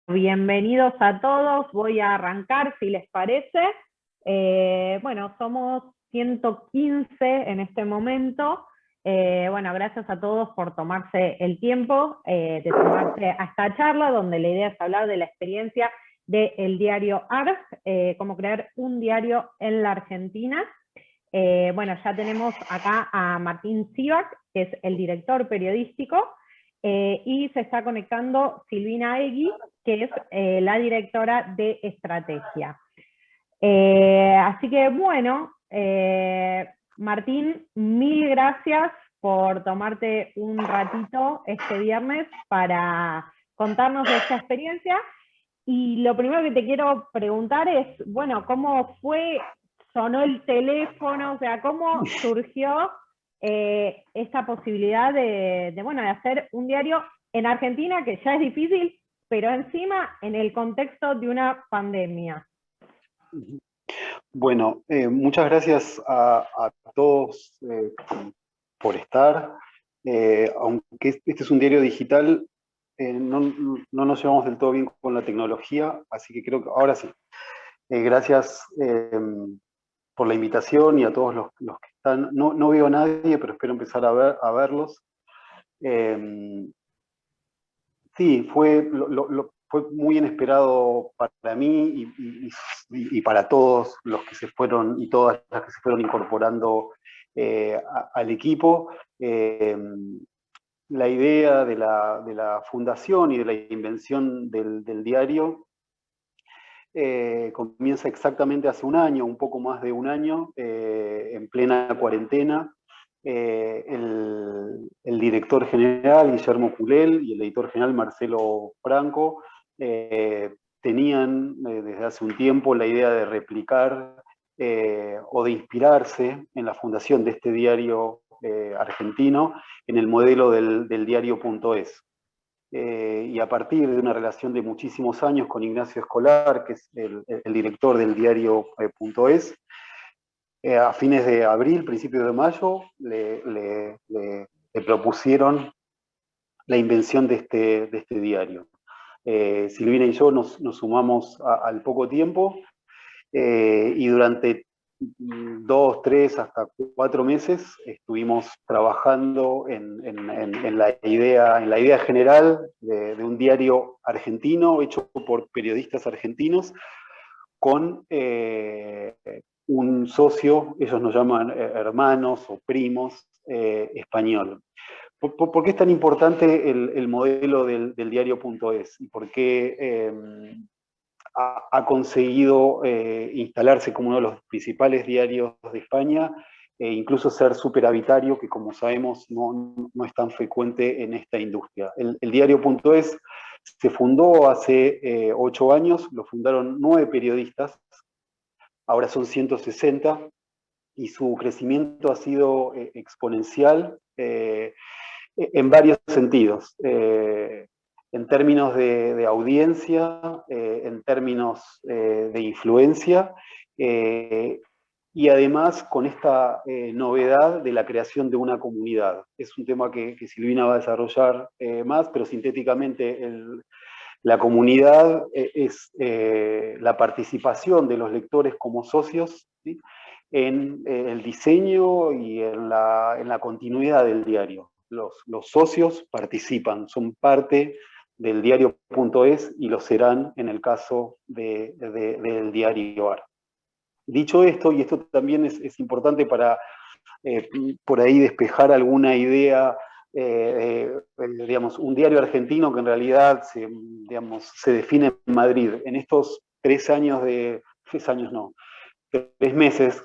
Bienvenidos a todos, voy a arrancar si les parece. Bueno, somos 115 en este momento. Bueno, gracias a todos por tomarse el tiempo de sumarse a esta charla, donde la idea es hablar de la experiencia del diario ARG, cómo crear un diario en la Argentina. Bueno, ya tenemos acá a Martín Sivak, que es el director periodístico, y se está conectando Silvina Egui, que es la directora de estrategia. Así que bueno, Martín, mil gracias por tomarte un ratito este viernes para contarnos de esta experiencia. Y lo primero que te quiero preguntar es, bueno, ¿cómo fue? ¿Sonó el teléfono? O sea, ¿cómo surgió esta posibilidad bueno, de hacer un diario en Argentina, que ya es difícil, pero encima en el contexto de una pandemia? Bueno, muchas gracias a todos por estar. Aunque este es un diario digital, no nos llevamos del todo bien con la tecnología, así que creo que ahora sí. Gracias por la invitación y a todos los que están. No veo a nadie, pero espero empezar a verlos. Sí, fue muy inesperado para mí y para todos los que se fueron y todas las que se fueron incorporando al equipo. La idea de la fundación y de la invención del diario comienza exactamente hace un año, un poco más de un año, en plena cuarentena. El director general, Guillermo Culel, y el editor general, Marcelo Franco, tenían desde hace un tiempo la idea de replicar o de inspirarse en la fundación de este diario argentino en el modelo del diario.es. Y a partir de una relación de muchísimos años con Ignacio Escolar, que es el director del diario.es, a fines de abril, principios de mayo, le propusieron la invención de este diario. Silvina y yo nos sumamos al poco tiempo y durante 2, 3, hasta 4 meses estuvimos trabajando en la idea general de un diario argentino hecho por periodistas argentinos con un socio, ellos nos llaman hermanos o primos, español. ¿Por qué es tan importante el modelo del diario.es? ¿Y por qué ha conseguido instalarse como uno de los principales diarios de España e incluso ser superavitario, que como sabemos no es tan frecuente en esta industria? El diario.es se fundó hace 8 años, lo fundaron 9 periodistas, ahora son 160, y su crecimiento ha sido exponencial en varios sentidos. En términos de audiencia, en términos de influencia, y además con esta novedad de la creación de una comunidad. Es un tema que Silvina va a desarrollar más, pero sintéticamente la comunidad es la participación de los lectores como socios, ¿sí?, en el diseño y en la continuidad del diario. Los socios participan, son parte del diario.es y lo serán en el caso del diario AR. Dicho esto, y esto también es importante para por ahí despejar alguna idea, digamos, un diario argentino que en realidad se define en Madrid. En estos 3 años 3 meses,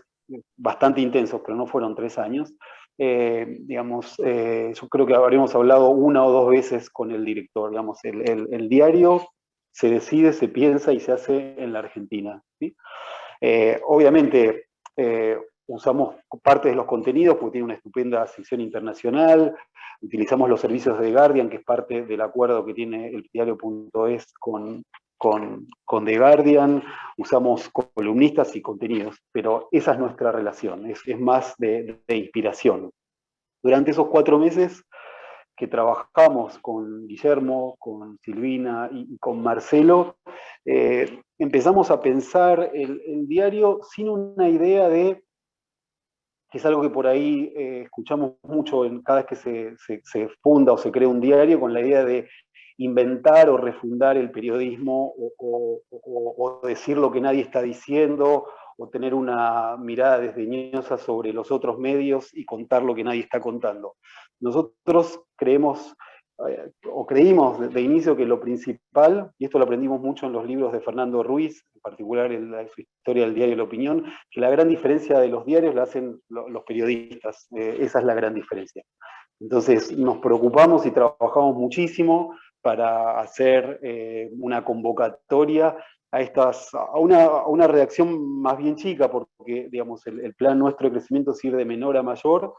bastante intensos, pero no fueron 3 años, yo creo que habremos hablado 1 o 2 veces con el director. Digamos, el diario se decide, se piensa y se hace en la Argentina, ¿sí? Obviamente, usamos parte de los contenidos porque tiene una estupenda sección internacional, utilizamos los servicios de The Guardian, que es parte del acuerdo que tiene el diario.es con The Guardian, usamos columnistas y contenidos, pero esa es nuestra relación, es más de inspiración. Durante esos 4 meses que trabajamos con Guillermo, con Silvina y con Marcelo, empezamos a pensar el diario sin una idea de, que es algo que por ahí escuchamos mucho cada vez que se funda o se crea un diario, con la idea de inventar o refundar el periodismo o decir lo que nadie está diciendo, o tener una mirada desdeñosa sobre los otros medios y contar lo que nadie está contando. Nosotros creemos o creímos de inicio que lo principal, y esto lo aprendimos mucho en los libros de Fernando Ruiz, en particular en su historia del diario La Opinión, que la gran diferencia de los diarios la hacen los periodistas, esa es la gran diferencia. Entonces nos preocupamos y trabajamos muchísimo para hacer una convocatoria a una redacción más bien chica, porque digamos, el plan nuestro de crecimiento es ir de menor a mayor.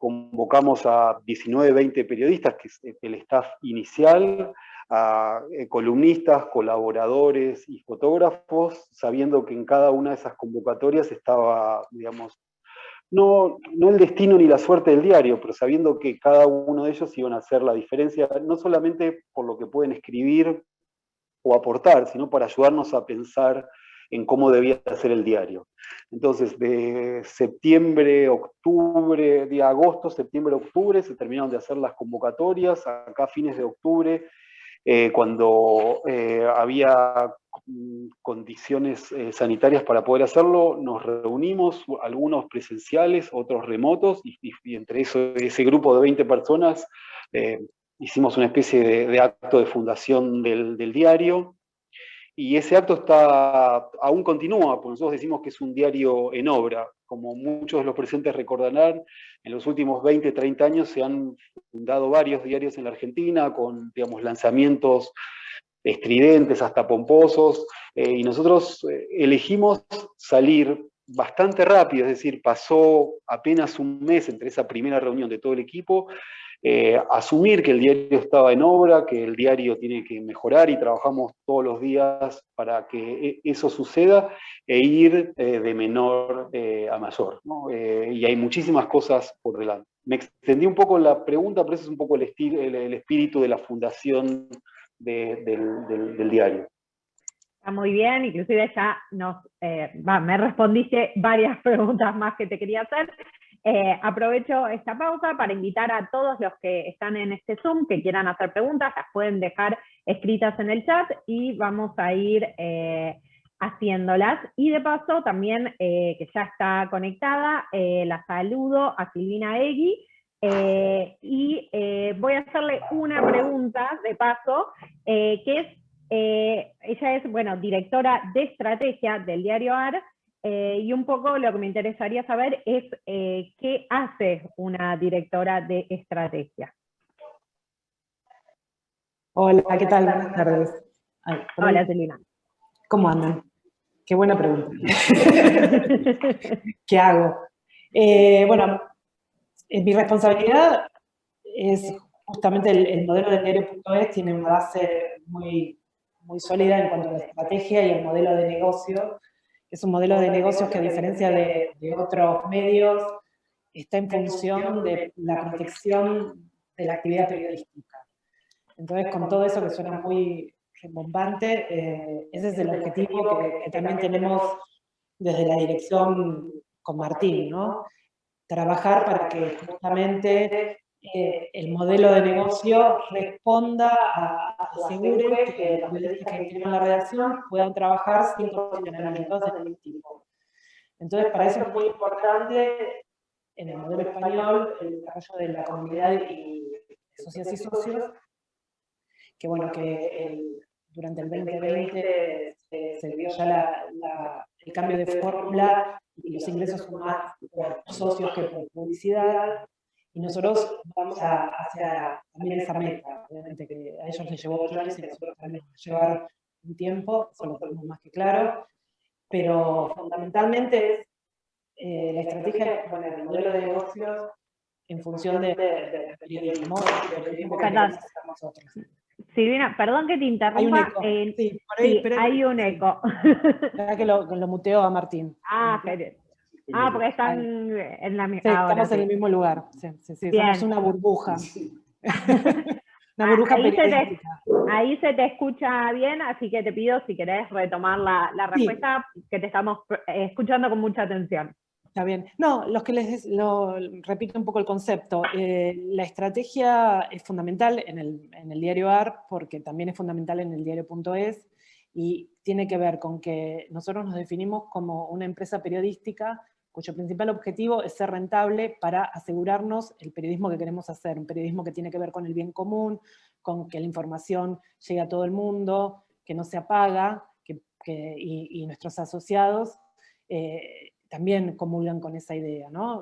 Convocamos a 19, 20 periodistas, que es el staff inicial, a columnistas, colaboradores y fotógrafos, sabiendo que en cada una de esas convocatorias estaba, digamos, no el destino ni la suerte del diario, pero sabiendo que cada uno de ellos iban a hacer la diferencia, no solamente por lo que pueden escribir o aportar, sino para ayudarnos a pensar en cómo debía ser el diario. Entonces, de agosto, septiembre, octubre, se terminaron de hacer las convocatorias, acá a fines de octubre, cuando había condiciones sanitarias para poder hacerlo, nos reunimos, algunos presenciales, otros remotos, y entre ese grupo de 20 personas hicimos una especie de acto de fundación del diario, y ese acto aún continúa, porque nosotros decimos que es un diario en obra. Como muchos de los presentes recordarán, en los últimos 20, 30 años se han fundado varios diarios en la Argentina, con, digamos, lanzamientos estridentes hasta pomposos, y nosotros elegimos salir bastante rápido, es decir, pasó apenas un mes entre esa primera reunión de todo el equipo, asumir que el diario estaba en obra, que el diario tiene que mejorar, y trabajamos todos los días para que eso suceda, e ir de menor a mayor, ¿no? Y hay muchísimas cosas por delante. Me extendí un poco en la pregunta, pero ese es un poco el espíritu de la fundación del diario. Está muy bien, inclusive ya me respondiste varias preguntas más que te quería hacer. Aprovecho esta pausa para invitar a todos los que están en este Zoom, que quieran hacer preguntas, las pueden dejar escritas en el chat y vamos a ir haciéndolas. Y de paso también, que ya está conectada, la saludo a Silvina Egui, y voy a hacerle una pregunta de paso, que es, ella es, bueno, directora de estrategia del diario AR, y un poco lo que me interesaría saber es qué hace una directora de estrategia. Hola, ¿qué tal? Buenas tardes. Hola, Celina. ¿Cómo andan? Qué buena pregunta. ¿Qué hago? Bueno, mi responsabilidad es justamente el modelo del diario.es, tiene una base muy sólida en cuanto a la estrategia y el modelo de negocio. Es un modelo de negocios que, a diferencia de otros medios, está en función de la protección de la actividad periodística. Entonces, con todo eso que suena muy rimbombante, ese es el objetivo que también tenemos desde la dirección con Martín, ¿no? Trabajar para que justamente el modelo de negocio responda asegure que los periodistas que tienen la redacción puedan trabajar sin condicionamientos de ningún tipo. Entonces, para eso es muy importante en el modelo español el desarrollo de la comunidad y socias y socios, que bueno, durante el 2020 se vio ya el cambio de fórmula y los ingresos son más por socios que por publicidad, y nosotros vamos hacia también esa meta. Obviamente que a ellos les llevó 8 años y a nosotros también nos va a llevar un tiempo, eso lo tenemos más que claro, pero fundamentalmente es la estrategia de poner el modelo de negocios en función del periodismo que queremos hacer nosotros. Silvina, perdón que te interrumpa. Hay un eco. Sí, por ahí, sí, hay un eco. Espera que lo muteo a Martín. Porque están en la misma. Sí, estamos en el mismo lugar. Sí, somos una burbuja. Una burbuja Ahí periodística. ahí se te escucha bien, así que te pido si querés retomar la Sí, respuesta, que te estamos escuchando con mucha atención. está bien. No, repito un poco el concepto. La estrategia es fundamental en el diario AR, porque también es fundamental en el diario.es, y tiene que ver con que nosotros nos definimos como una empresa periodística cuyo principal objetivo es ser rentable para asegurarnos el periodismo que queremos hacer, un periodismo que tiene que ver con el bien común, con que la información llegue a todo el mundo, que no se apaga, y nuestros asociados también comulgan con esa idea, ¿no?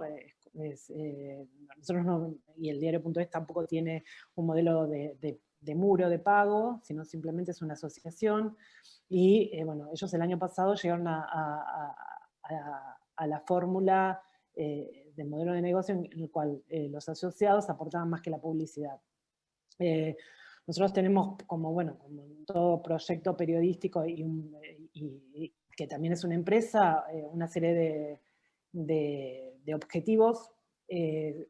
Nosotros y el diario.es tampoco tiene un modelo de muro de pago, sino simplemente es una asociación, y bueno, ellos el año pasado llegaron a la fórmula del modelo de negocio en el cual los asociados aportaban más que la publicidad. Nosotros tenemos como en todo proyecto periodístico y que también es una empresa, una serie de objetivos.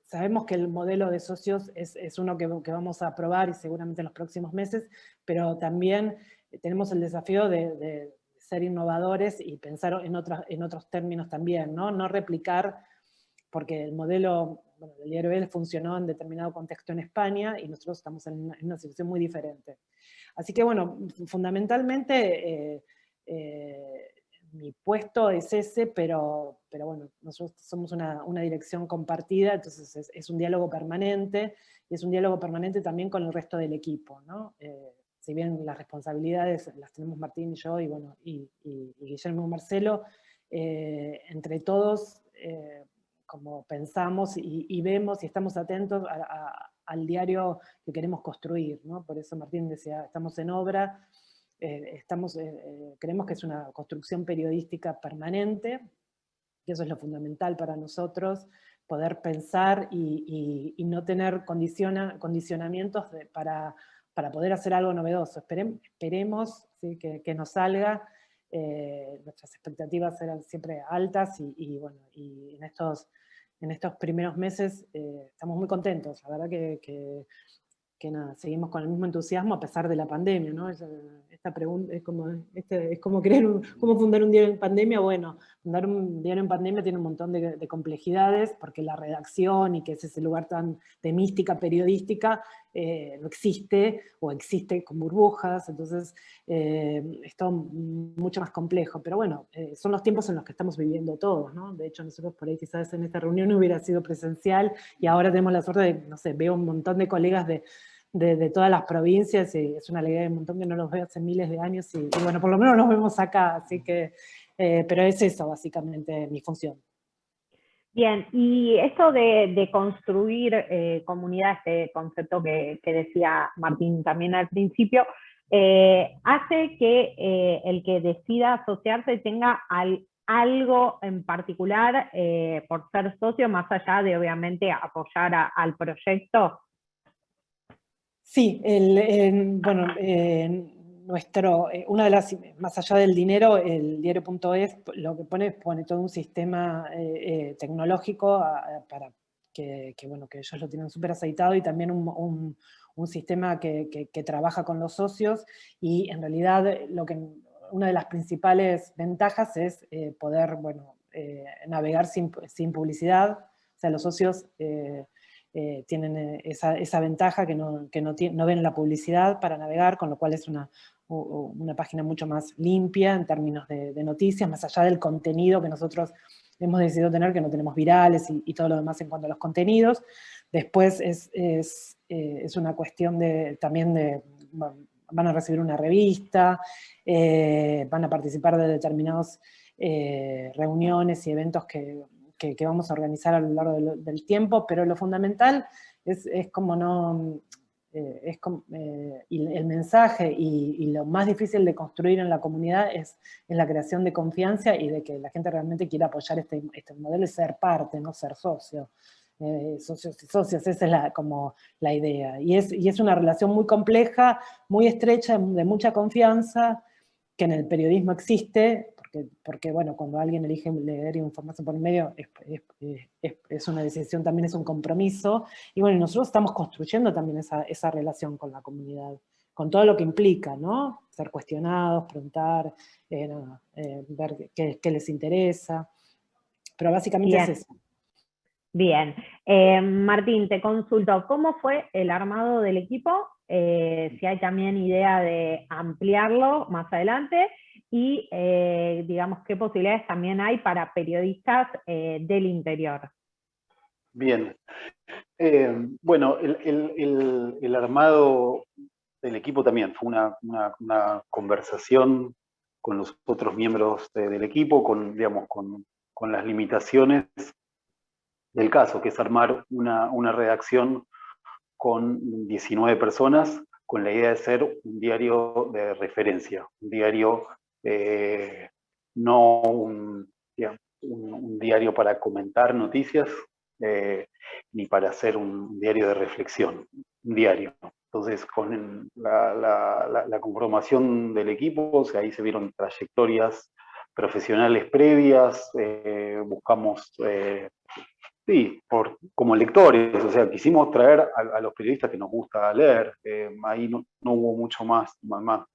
Sabemos que el modelo de socios es uno que vamos a probar y seguramente en los próximos meses, pero también tenemos el desafío de ser innovadores y pensar en otros términos también, ¿no? No replicar, porque el modelo del diario EL funcionó en determinado contexto en España y nosotros estamos en una situación muy diferente. Así que bueno, fundamentalmente mi puesto es ese, pero bueno, nosotros somos una dirección compartida, entonces es un diálogo permanente, y es un diálogo permanente también con el resto del equipo, ¿no? Si bien las responsabilidades las tenemos Martín y yo, y bueno, y Guillermo y Marcelo, entre todos, como pensamos y vemos y estamos atentos al diario que queremos construir, ¿no? Por eso Martín decía, estamos en obra, creemos que es una construcción periodística permanente, que eso es lo fundamental para nosotros, poder pensar y no tener condicionamientos para poder hacer algo novedoso. Esperemos, ¿sí?, que nos salga. Nuestras expectativas eran siempre altas y bueno, y en estos primeros meses estamos muy contentos. La verdad que nada, seguimos con el mismo entusiasmo a pesar de la pandemia, ¿no? Esta pregunta es como cómo fundar un diario en pandemia. Bueno, fundar un diario en pandemia tiene un montón de complejidades, porque la redacción y que es ese lugar tan de mística periodística no existe, o existe con burbujas, entonces es todo mucho más complejo. Pero bueno, son los tiempos en los que estamos viviendo todos, ¿no? De hecho, nosotros por ahí quizás en esta reunión no hubiera sido presencial, y ahora tenemos la suerte de, no sé, veo un montón de colegas de todas las provincias, y es una alegría un montón que no los veo hace miles de años, y bueno, por lo menos nos vemos acá, así que, pero es eso básicamente mi función. Bien, y esto de construir comunidad, este concepto que decía Martín también al principio, hace que el que decida asociarse tenga algo en particular por ser socio, más allá de obviamente apoyar al proyecto. Sí, bueno, una de las, más allá del dinero, el diario.es lo que pone todo un sistema tecnológico para que ellos lo tienen súper aceitado, y también un sistema que trabaja con los socios, y en realidad una de las principales ventajas es poder, navegar sin publicidad. O sea, los socios tienen esa ventaja que no ven la publicidad para navegar, con lo cual es una página mucho más limpia en términos de noticias, más allá del contenido que nosotros hemos decidido tener, que no tenemos virales y todo lo demás en cuanto a los contenidos. Después es una cuestión también de, van a recibir una revista, van a participar de determinadas reuniones y eventos que vamos a organizar a lo largo del tiempo, pero lo fundamental es como no... y el mensaje y lo más difícil de construir en la comunidad es la creación de confianza, y de que la gente realmente quiera apoyar este modelo y ser parte, no ser socio. Socios y socias, esa es como la idea. Y es una relación muy compleja, muy estrecha, de mucha confianza, que en el periodismo existe, porque bueno, cuando alguien elige leer información por medio, es una decisión, también es un compromiso, y bueno, nosotros estamos construyendo también esa relación con la comunidad, con todo lo que implica, ¿no? Ser cuestionados, preguntar, ver qué les interesa, pero básicamente es eso. Bien. Martín, te consulto, ¿cómo fue el armado del equipo? Si hay también idea de ampliarlo más adelante y, digamos, qué posibilidades también hay para periodistas del interior. Bien. Bueno, el armado del equipo también fue una conversación con los otros miembros del equipo, digamos, con las limitaciones del caso, que es armar una redacción con 19 personas, con la idea de ser un diario de referencia, un diario, no digamos, un diario para comentar noticias, ni para hacer un diario de reflexión, un diario. Entonces, con la conformación del equipo, o sea, ahí se vieron trayectorias profesionales previas, buscamos sí, como lectores, o sea, quisimos traer a los periodistas que nos gusta leer, ahí no hubo mucho más, no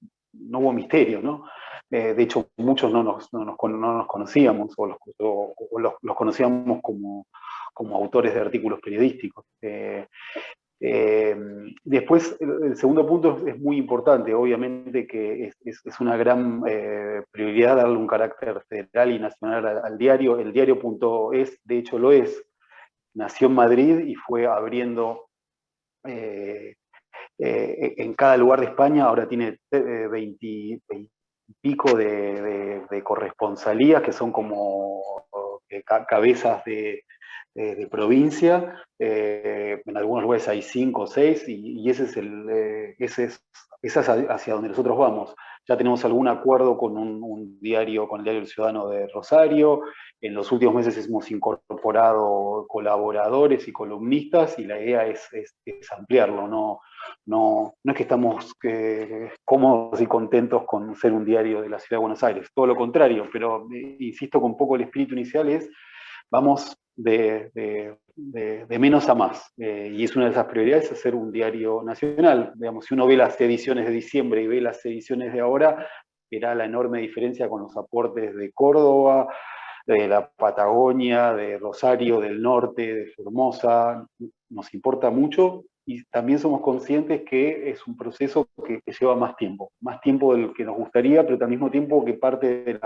hubo misterio, ¿no? De hecho, muchos no nos conocíamos, o los conocíamos como autores de artículos periodísticos. Después, el segundo punto es muy importante, obviamente que es una gran prioridad darle un carácter federal y nacional al diario. El diario.es, de hecho lo es, nació en Madrid y fue abriendo en cada lugar de España. Ahora tiene 20 y pico de corresponsalías, que son como cabezas de provincia. En algunos lugares hay 5 o 6, y ese es hacia donde nosotros vamos. Ya tenemos algún acuerdo con un diario, con el Diario El Ciudadano de Rosario. En los últimos meses hemos incorporado colaboradores y columnistas, y la idea es ampliarlo. No es que estamos cómodos y contentos con ser un diario de la Ciudad de Buenos Aires, todo lo contrario, pero insisto, con poco el espíritu inicial es, vamos de menos a más, y es una de esas prioridades, hacer un diario nacional. Digamos, si uno ve las ediciones de diciembre y ve las ediciones de ahora, verá la enorme diferencia con los aportes de Córdoba, de la Patagonia, de Rosario, del norte, de Formosa. Nos importa mucho, y también somos conscientes que es un proceso que lleva más tiempo del que nos gustaría, pero al mismo tiempo que parte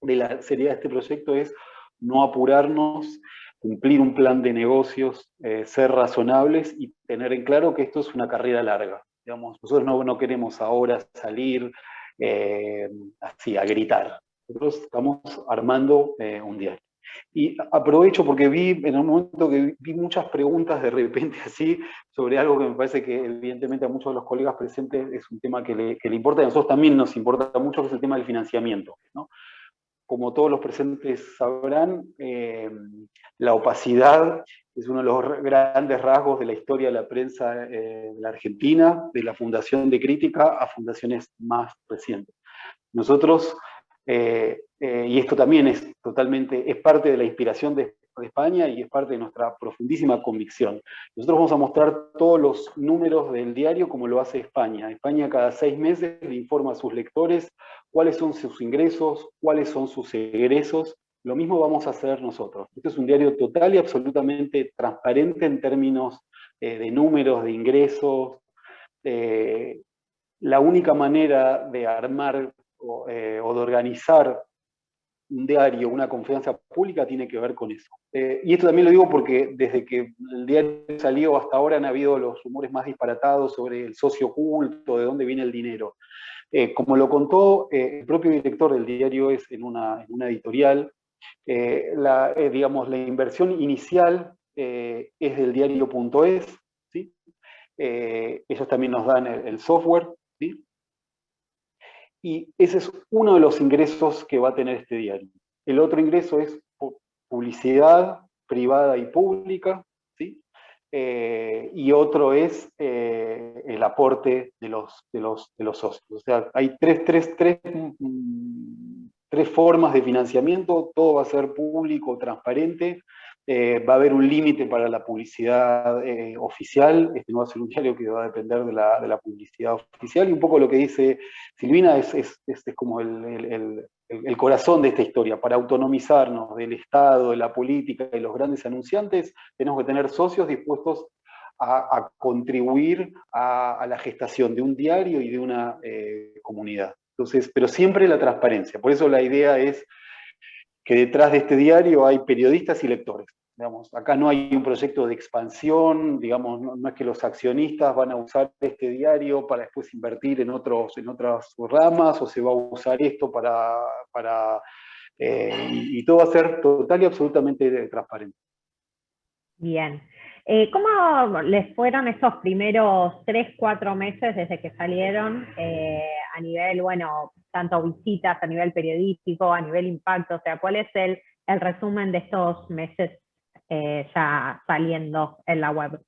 de la seriedad de este proyecto es no apurarnos, cumplir un plan de negocios, ser razonables y tener en claro que esto es una carrera larga. Digamos, nosotros no queremos ahora salir así a gritar. Nosotros estamos armando un diario. Y aprovecho porque en un momento que vi muchas preguntas de repente así, sobre algo que me parece que evidentemente a muchos de los colegas presentes es un tema que le importa, y a nosotros también nos importa mucho, que es el tema del financiamiento, ¿no? Como todos los presentes sabrán, la opacidad es uno de los grandes rasgos de la historia de la prensa de la Argentina, de la Fundación de Crítica a fundaciones más recientes. Nosotros, y esto también es parte de la inspiración de España y es parte de nuestra profundísima convicción. Nosotros vamos a mostrar todos los números del diario como lo hace España. España cada 6 meses le informa a sus lectores cuáles son sus ingresos, cuáles son sus egresos. Lo mismo vamos a hacer nosotros. Este es un diario total y absolutamente transparente en términos de números, de ingresos. La única manera de armar o de organizar un diario, una confianza pública, tiene que ver con eso. Y esto también lo digo porque desde que el diario salió hasta ahora han habido los rumores más disparatados sobre el socio oculto, de dónde viene el dinero. Como lo contó el propio director del diario en una editorial, digamos, la inversión inicial es del diario.es, ¿sí? Ellos también nos dan el software, ¿sí? Y ese es uno de los ingresos que va a tener este diario. El otro ingreso es publicidad privada y pública, ¿sí? Y otro es el aporte de los socios. O sea, hay tres tres formas de financiamiento, todo va a ser público, transparente, va a haber un límite para la publicidad oficial, este no va a ser un diario que va a depender de la publicidad oficial, y un poco lo que dice Silvina es como el corazón de esta historia. Para autonomizarnos del Estado, de la política y los grandes anunciantes, tenemos que tener socios dispuestos a contribuir a la gestación de un diario y de una comunidad. Entonces, pero siempre la transparencia. Por eso la idea es que detrás de este diario hay periodistas y lectores. Digamos, acá no hay un proyecto de expansión, digamos, no es que los accionistas van a usar este diario para después invertir en otras ramas, o se va a usar esto y todo va a ser total y absolutamente transparente. Bien. ¿Cómo les fueron esos primeros 3, 4 meses desde que salieron a nivel, bueno, tanto visitas, a nivel periodístico, a nivel impacto? O sea, ¿cuál es el resumen de estos meses ya saliendo en la web?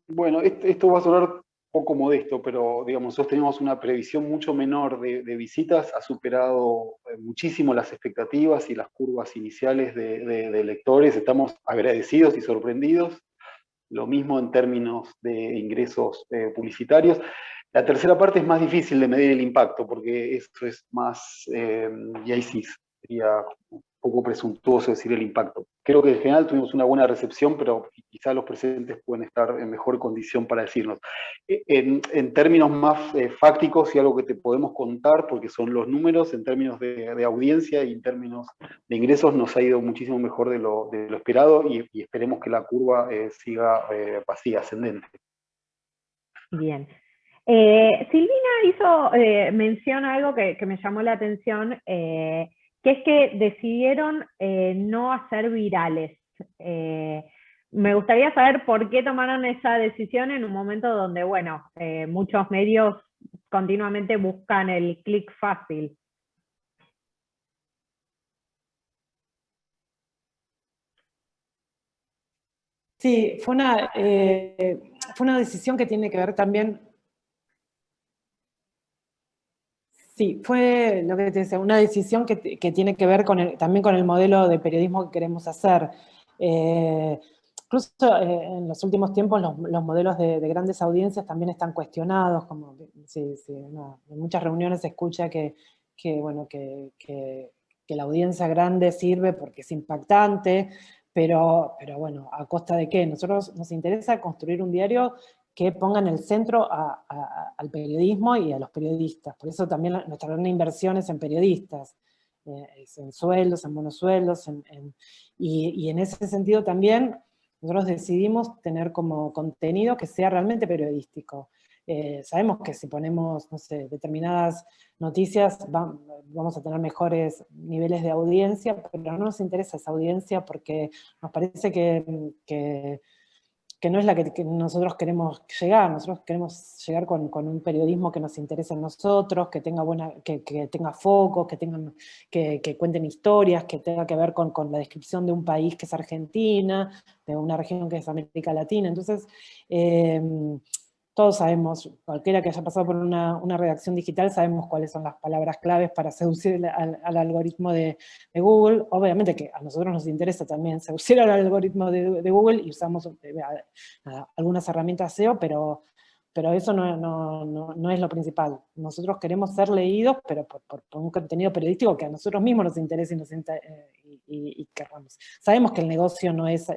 Bueno, esto va a sonar poco modesto, pero digamos, nosotros teníamos una previsión mucho menor de visitas, ha superado muchísimo las expectativas y las curvas iniciales de lectores, estamos agradecidos y sorprendidos, lo mismo en términos de ingresos publicitarios. La tercera parte es más difícil de medir el impacto, porque esto es más, y ahí sí sería un poco presuntuoso decir el impacto. Creo que en general tuvimos una buena recepción, pero quizá los presentes pueden estar en mejor condición para decirnos. En términos más fácticos y algo que te podemos contar, porque son los números, en términos de audiencia y en términos de ingresos, nos ha ido muchísimo mejor de lo esperado y esperemos que la curva siga así, ascendente. Bien. Silvina hizo mención a algo que me llamó la atención, que es que decidieron no hacer virales. Me gustaría saber por qué tomaron esa decisión en un momento donde, bueno, muchos medios continuamente buscan el clic fácil. Sí, fue una decisión que tiene que ver también. Sí, fue lo que te decía, una decisión que tiene que ver también con el modelo de periodismo que queremos hacer. Incluso en los últimos tiempos los modelos de grandes audiencias también están cuestionados, como en muchas reuniones se escucha bueno, que la audiencia grande sirve porque es impactante, pero bueno, ¿a costa de qué? Nosotros nos interesa construir un diario que ponga en el centro al periodismo y a los periodistas. Por eso también nuestra gran inversión es en periodistas, es en sueldos, en buenos sueldos, y en ese sentido también nosotros decidimos tener como contenido que sea realmente periodístico. Sabemos que si ponemos, no sé, determinadas noticias vamos a tener mejores niveles de audiencia, pero no nos interesa esa audiencia porque nos parece que no es la que nosotros queremos llegar. Nosotros queremos llegar con un periodismo que nos interese a nosotros, que tenga que tenga foco, que cuenten historias, que tenga que ver con la descripción de un país que es Argentina, de una región que es América Latina. Entonces, todos sabemos, cualquiera que haya pasado por una redacción digital, sabemos cuáles son las palabras claves para seducir al algoritmo de Google. Obviamente que a nosotros nos interesa también seducir al algoritmo de Google y usamos algunas herramientas SEO, pero eso no es lo principal. Nosotros queremos ser leídos, pero por un contenido periodístico que a nosotros mismos nos interese y querramos. Sabemos que el negocio no es,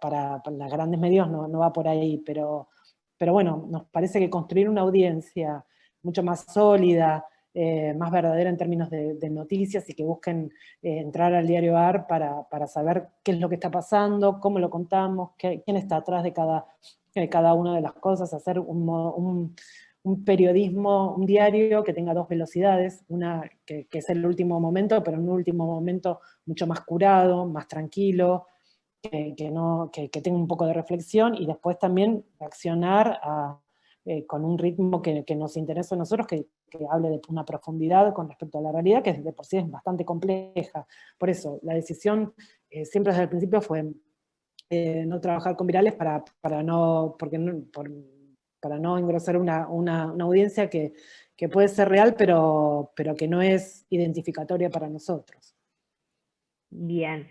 para los grandes medios no va por ahí, pero bueno, nos parece que construir una audiencia mucho más sólida, más verdadera en términos de noticias y que busquen entrar al diario AR para saber qué es lo que está pasando, cómo lo contamos, quién está atrás de cada una de las cosas, hacer un periodismo, un diario que tenga dos velocidades, una que es el último momento, pero en un último momento mucho más curado, más tranquilo, que tenga un poco de reflexión y después también accionar con un ritmo que nos interesa a nosotros, que hable de una profundidad con respecto a la realidad, que de por sí es bastante compleja. Por eso, la decisión siempre desde el principio fue no trabajar con virales para no engrosar una audiencia que que puede ser real, pero que no es identificatoria para nosotros. Bien.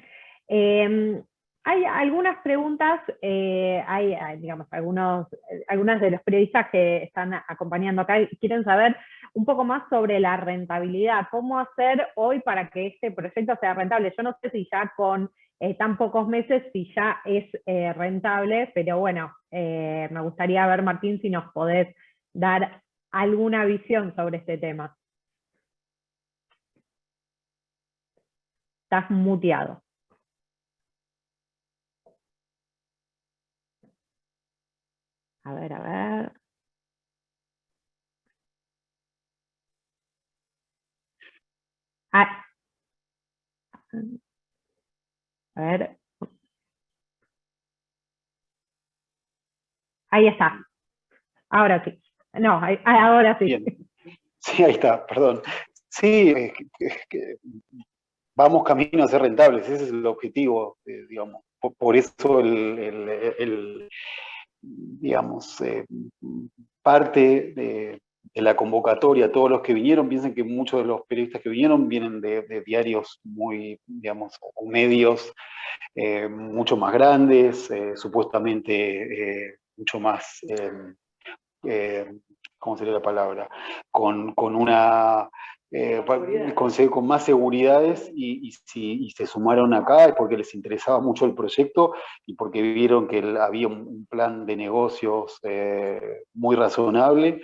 Hay algunas preguntas, digamos, algunas de los periodistas que están acompañando acá quieren saber un poco más sobre la rentabilidad. ¿Cómo hacer hoy para que este proyecto sea rentable? Yo no sé si ya con tan pocos meses, si ya es rentable, pero bueno, me gustaría ver, Martín, si nos podés dar alguna visión sobre este tema. Estás muteado. A ver, a ver. Ah, a ver. Ahí está. Ahora sí. No, ahora sí. Bien. Sí, ahí está, perdón. Sí, vamos camino a ser rentables, ese es el objetivo, digamos. Por eso digamos, parte de la convocatoria, todos los que vinieron, piensen que muchos de los periodistas que vinieron vienen de diarios muy, digamos, o medios mucho más grandes, supuestamente mucho más, ¿cómo sería la palabra? Con una... con más seguridades y se sumaron acá porque les interesaba mucho el proyecto y porque vieron que había un plan de negocios muy razonable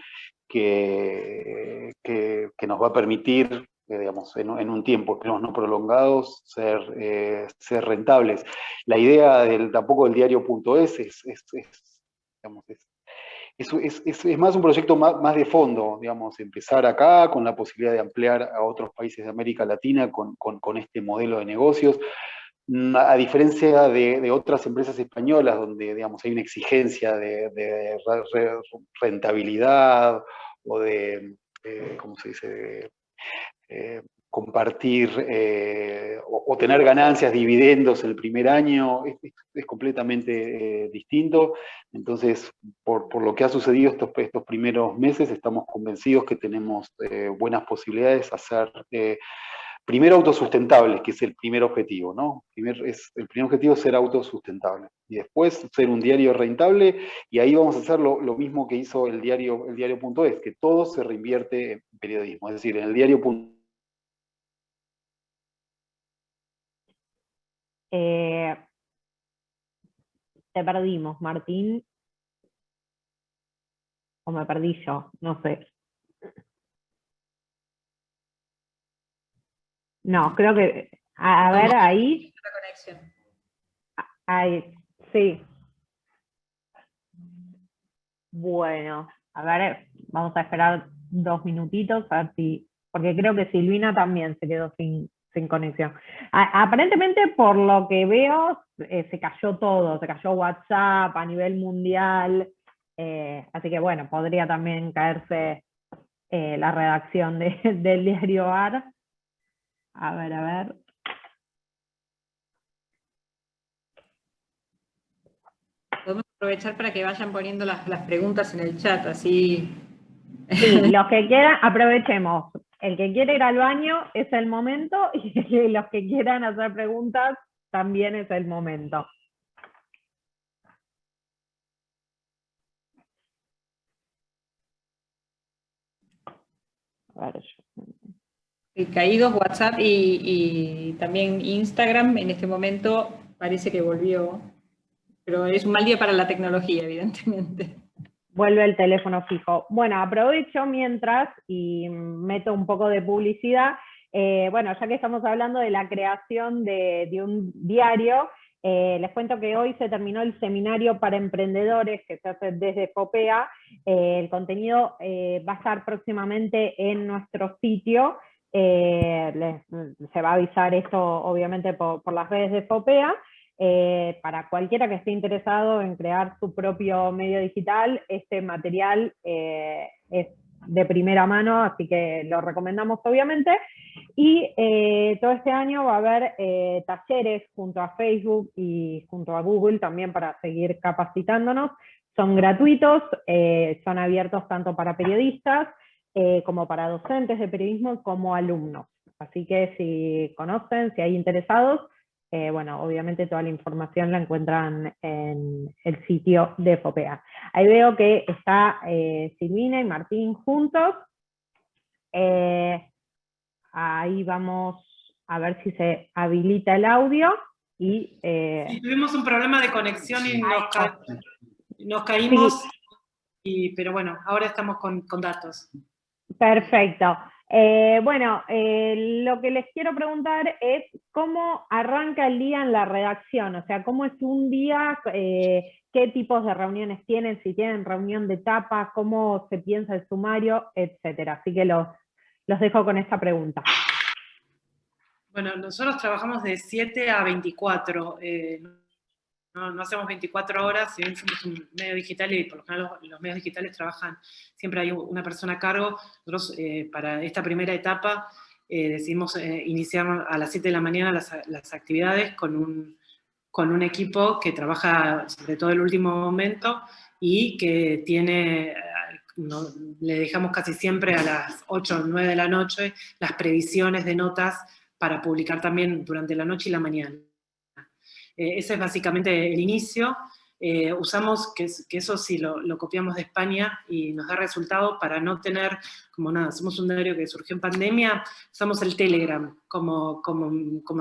que nos va a permitir, digamos, en un tiempo, esperemos no prolongados, ser rentables. La idea tampoco del diario.es digamos, es más un proyecto más de fondo, digamos, empezar acá con la posibilidad de ampliar a otros países de América Latina con este modelo de negocios. A diferencia de otras empresas españolas donde, digamos, hay una exigencia de rentabilidad o de, ¿cómo se dice?, compartir o tener ganancias, dividendos el primer año, es completamente distinto. Entonces, por lo que ha sucedido estos primeros meses, estamos convencidos que tenemos buenas posibilidades de hacer, primero, autosustentables, que es el primer objetivo, ¿no? El primer objetivo es ser autosustentable. Y después ser un diario rentable, y ahí vamos a hacer lo mismo que hizo el diario.es, que todo se reinvierte en periodismo. Es decir, en el diario.es te perdimos, Martín. O me perdí yo, no sé. No, creo que... A ver, ahí. Ahí, sí. Bueno, a ver, vamos a esperar 2 minutitos, a ver si... Porque creo que Silvina también se quedó sin conexión. Aparentemente, por lo que veo, se cayó todo, se cayó WhatsApp a nivel mundial, así que bueno, podría también caerse la redacción del diario AR. A ver, a ver. Podemos aprovechar para que vayan poniendo las preguntas en el chat, así... Sí, los que quieran, aprovechemos. El que quiere ir al baño es el momento y los que quieran hacer preguntas también es el momento. A ver, Caídos WhatsApp y también Instagram en este momento parece que volvió, pero es un mal día para la tecnología, evidentemente. Vuelve el teléfono fijo. Bueno, aprovecho mientras y meto un poco de publicidad. Bueno, ya que estamos hablando de la creación de un diario, les cuento que hoy se terminó el seminario para emprendedores que se hace desde FOPEA. El contenido va a estar próximamente en nuestro sitio. Se va a avisar esto obviamente por las redes de FOPEA. Para cualquiera que esté interesado en crear su propio medio digital, este material es de primera mano, así que lo recomendamos obviamente. Y todo este año va a haber talleres junto a Facebook y junto a Google también para seguir capacitándonos. Son gratuitos, son abiertos tanto para periodistas, como para docentes de periodismo como alumnos. Así que si conocen, si hay interesados, bueno, obviamente toda la información la encuentran en el sitio de FOPEA. Ahí veo que está Silvina y Martín juntos. Ahí vamos a ver si se habilita el audio. Y, sí, tuvimos un problema de conexión y nos caímos, sí. pero bueno, ahora estamos con datos. Perfecto. Bueno, lo que les quiero preguntar es cómo arranca el día en la redacción, o sea, cómo es un día, qué tipos de reuniones tienen, si tienen reunión de etapa, cómo se piensa el sumario, etcétera. Así que los dejo con esta pregunta. Bueno, nosotros trabajamos de 7 a 24. No hacemos 24 horas, si bien somos un medio digital y por lo general los medios digitales trabajan, siempre hay una persona a cargo. Nosotros para esta primera etapa decidimos iniciar a las 7 de la mañana las actividades con un equipo que trabaja sobre todo el último momento y que tiene, le dejamos casi siempre a las 8 o 9 de la noche las previsiones de notas para publicar también durante la noche y la mañana. Ese es básicamente el inicio. Usamos, que eso sí lo copiamos de España y nos da resultado para no tener, como nada, somos un diario que surgió en pandemia, usamos el Telegram como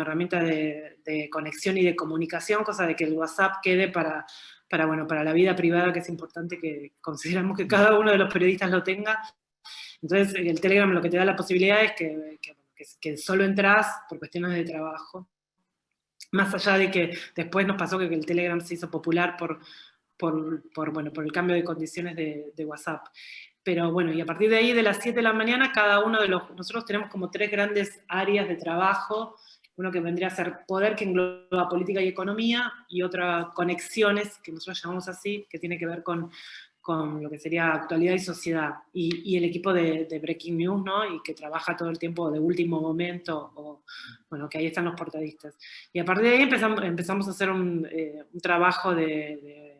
herramienta de conexión y de comunicación, cosa de que el WhatsApp quede para la vida privada, que es importante que consideramos que cada uno de los periodistas lo tenga. Entonces el Telegram lo que te da la posibilidad es que solo entras por cuestiones de trabajo. Más allá de que después nos pasó que el Telegram se hizo popular por el cambio de condiciones de WhatsApp. Pero bueno, y a partir de ahí, de las 7 de la mañana, nosotros tenemos como 3 grandes áreas de trabajo. Uno que vendría a ser poder, que engloba política y economía, y otra conexiones, que nosotros llamamos así, que tiene que ver con lo que sería actualidad y sociedad, y el equipo de Breaking News, ¿no? Y que trabaja todo el tiempo de último momento, que ahí están los portadistas. Y a partir de ahí empezamos a hacer un trabajo de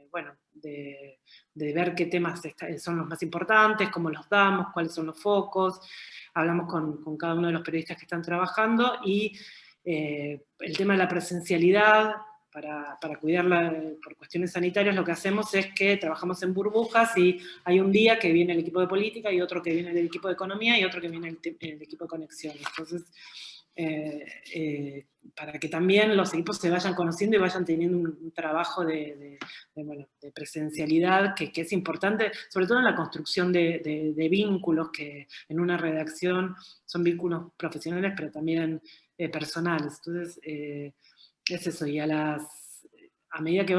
ver qué temas son los más importantes, cómo los damos, cuáles son los focos, hablamos con cada uno de los periodistas que están trabajando, y el tema de la presencialidad, para cuidarla por cuestiones sanitarias, lo que hacemos es que trabajamos en burbujas y hay un día que viene el equipo de política y otro que viene del equipo de economía y otro que viene el equipo de conexión. Entonces, para que también los equipos se vayan conociendo y vayan teniendo un trabajo de presencialidad que es importante, sobre todo en la construcción de vínculos, que en una redacción son vínculos profesionales, pero también personales. Entonces, es eso, y a medida que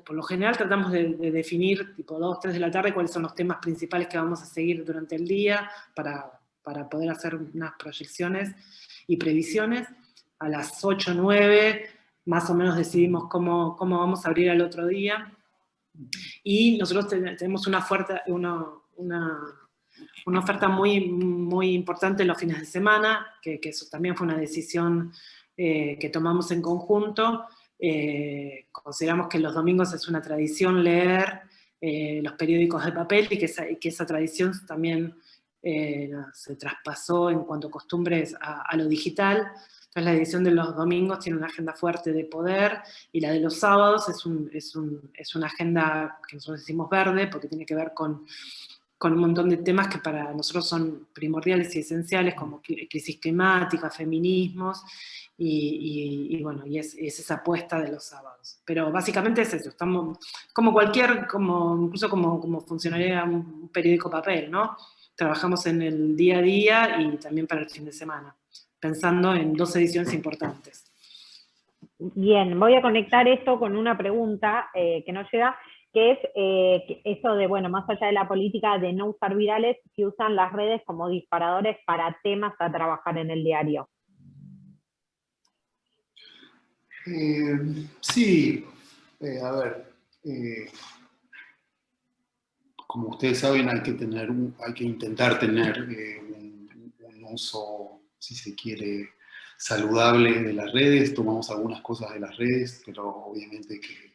por lo general tratamos de definir, tipo 2, 3 de la tarde, cuáles son los temas principales que vamos a seguir durante el día para poder hacer unas proyecciones y previsiones. A las 8, 9, más o menos decidimos cómo vamos a abrir al otro día. Y nosotros tenemos una oferta muy, muy importante los fines de semana, que eso también fue una decisión que tomamos en conjunto. Consideramos que los domingos es una tradición leer los periódicos de papel, y que esa tradición también se traspasó en cuanto a costumbres a lo digital. Entonces la edición de los domingos tiene una agenda fuerte de poder, y la de los sábados es una agenda que nosotros decimos verde, porque tiene que ver con un montón de temas que para nosotros son primordiales y esenciales, como crisis climática, feminismos, y es esa apuesta de los sábados. Pero básicamente es eso, estamos incluso como funcionaría un periódico papel, ¿no? Trabajamos en el día a día y también para el fin de semana, pensando en 2 ediciones importantes. Bien, voy a conectar esto con una pregunta que nos llega, que es eso de, más allá de la política de no usar virales, si usan las redes como disparadores para temas a trabajar en el diario. Sí, a ver, como ustedes saben, hay que intentar tener un uso, si se quiere, saludable de las redes. Tomamos algunas cosas de las redes, pero obviamente que